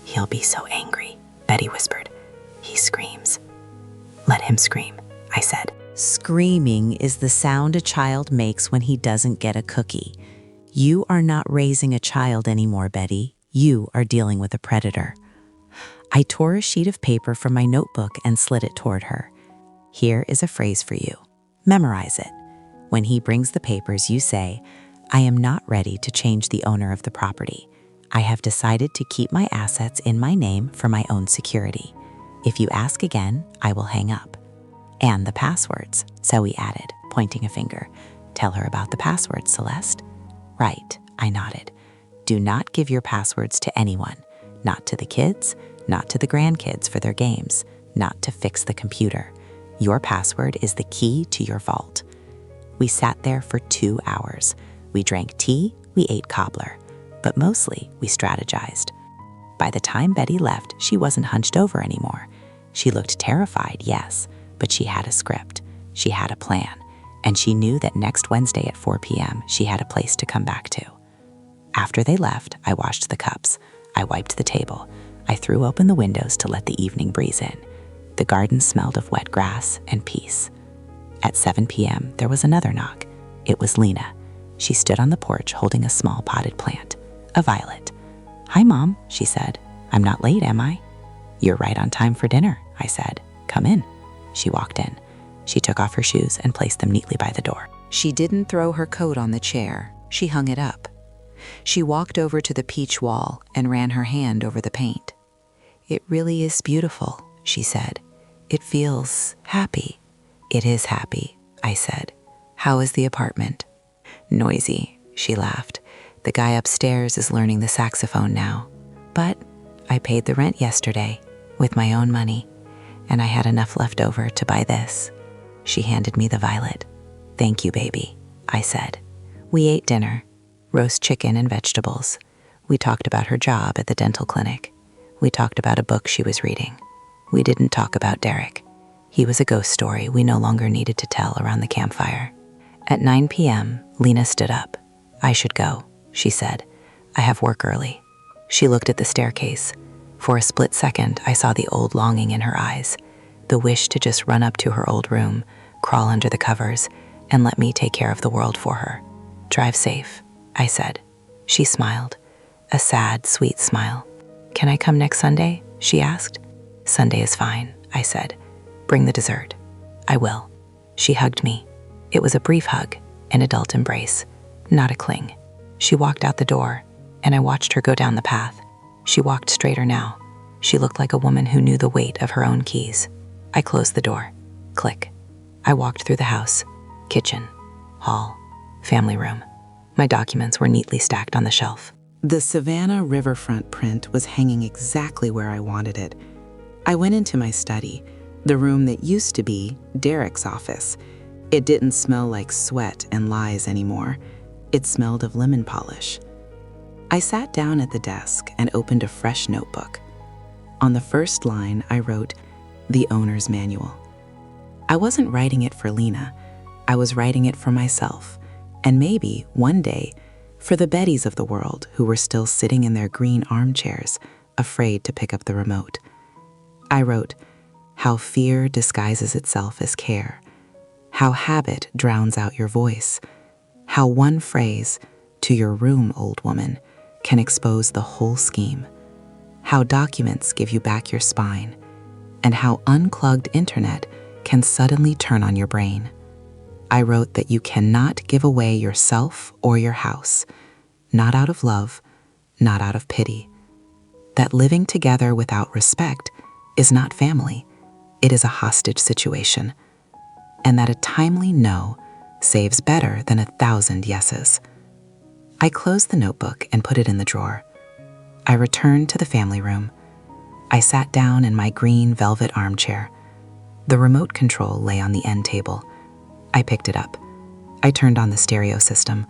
He'll be so angry, Betty whispered. He screams. Let him scream, I said. Screaming is the sound a child makes when he doesn't get a cookie. You are not raising a child anymore, Betty. You are dealing with a predator. I tore a sheet of paper from my notebook and slid it toward her. Here is a phrase for you. Memorize it. When he brings the papers, you say, I am not ready to change the owner of the property. I have decided to keep my assets in my name for my own security. If you ask again, I will hang up. And the passwords, Zoe added, pointing a finger. Tell her about the passwords, Celeste. Right, I nodded. Do not give your passwords to anyone. Not to the kids, not to the grandkids for their games, not to fix the computer. Your password is the key to your vault. We sat there for 2 hours. We drank tea, we ate cobbler, but mostly we strategized. By the time Betty left, she wasn't hunched over anymore. She looked terrified, yes, but she had a script. She had a plan, and she knew that next Wednesday at 4 p.m. she had a place to come back to. After they left, I washed the cups. I wiped the table. I threw open the windows to let the evening breeze in. The garden smelled of wet grass and peace. At 7 p.m., there was another knock. It was Lena. She stood on the porch holding a small potted plant, a violet. Hi, Mom, she said. I'm not late, am I? You're right on time for dinner, I said. Come in. She walked in. She took off her shoes and placed them neatly by the door. She didn't throw her coat on the chair. She hung it up. She walked over to the peach wall and ran her hand over the paint. It really is beautiful, she said. It feels happy. It is happy, I said. How is the apartment? Noisy, she laughed. The guy upstairs is learning the saxophone now. But I paid the rent yesterday with my own money, and I had enough left over to buy this. She handed me the violet. Thank you, baby, I said. We ate dinner, roast chicken and vegetables. We talked about her job at the dental clinic. We talked about a book she was reading. We didn't talk about Derek. He was a ghost story we no longer needed to tell around the campfire. At 9 p.m., Lena stood up. I should go, she said. I have work early. She looked at the staircase. For a split second, I saw the old longing in her eyes, the wish to just run up to her old room, crawl under the covers, and let me take care of the world for her. Drive safe, I said. She smiled, a sad, sweet smile. Can I come next Sunday? She asked. Sunday is fine, I said. Bring the dessert. I will. She hugged me. It was a brief hug, an adult embrace, not a cling. She walked out the door, and I watched her go down the path. She walked straighter now. She looked like a woman who knew the weight of her own keys. I closed the door. Click. I walked through the house. Kitchen, hall, family room. My documents were neatly stacked on the shelf. The Savannah riverfront print was hanging exactly where I wanted it. I went into my study, the room that used to be Derek's office. It didn't smell like sweat and lies anymore. It smelled of lemon polish. I sat down at the desk and opened a fresh notebook. On the first line, I wrote, "The Owner's Manual." I wasn't writing it for Lena. I was writing it for myself, and maybe, one day, for the Bettys of the world who were still sitting in their green armchairs, afraid to pick up the remote. I wrote, how fear disguises itself as care, how habit drowns out your voice, how one phrase, to your room, old woman, can expose the whole scheme, how documents give you back your spine, and how unclogged internet can suddenly turn on your brain. I wrote that you cannot give away yourself or your house, not out of love, not out of pity, that living together without respect is not family, it is a hostage situation, and that a timely no saves better than 1,000 yeses. I closed the notebook and put it in the drawer. I returned to the family room. I sat down in my green velvet armchair. The remote control lay on the end table. I picked it up. I turned on the stereo system.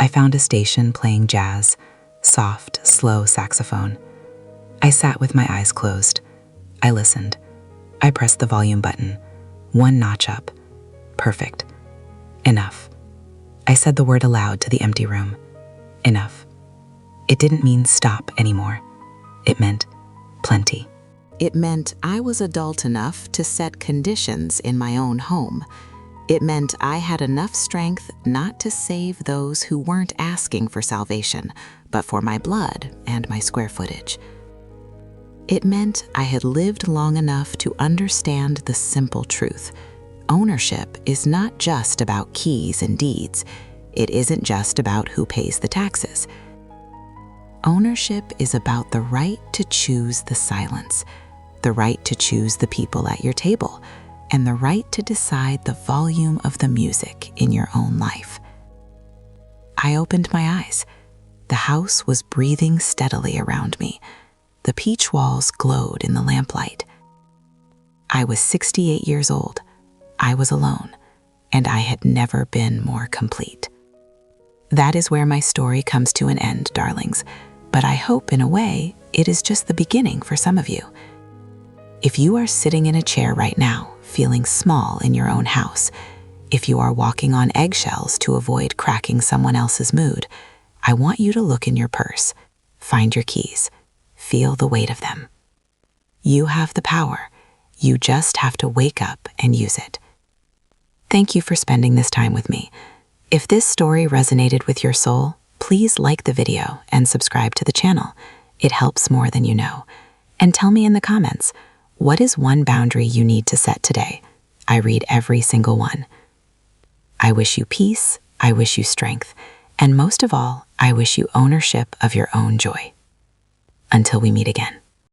I found a station playing jazz, soft, slow saxophone. I sat with my eyes closed. I listened. I pressed the volume button. 1 notch up. Perfect. Enough. I said the word aloud to the empty room. Enough. It didn't mean stop anymore. It meant plenty. It meant I was adult enough to set conditions in my own home. It meant I had enough strength not to save those who weren't asking for salvation, but for my blood and my square footage. It meant I had lived long enough to understand the simple truth. Ownership is not just about keys and deeds. It isn't just about who pays the taxes. Ownership is about the right to choose the silence, the right to choose the people at your table, and the right to decide the volume of the music in your own life. I opened my eyes. The house was breathing steadily around me. The peach walls glowed in the lamplight. I was 68 years old. I was alone, and I had never been more complete. That is where my story comes to an end, darlings, but I hope in a way it is just the beginning for some of you. If you are sitting in a chair right now, feeling small in your own house, if you are walking on eggshells to avoid cracking someone else's mood, I want you to look in your purse, find your keys, feel the weight of them. You have the power. You just have to wake up and use it. Thank you for spending this time with me. If this story resonated with your soul, please like the video and subscribe to the channel. It helps more than you know. And tell me in the comments, what is one boundary you need to set today? I read every single one. I wish you peace, I wish you strength, and most of all, I wish you ownership of your own joy. Until we meet again.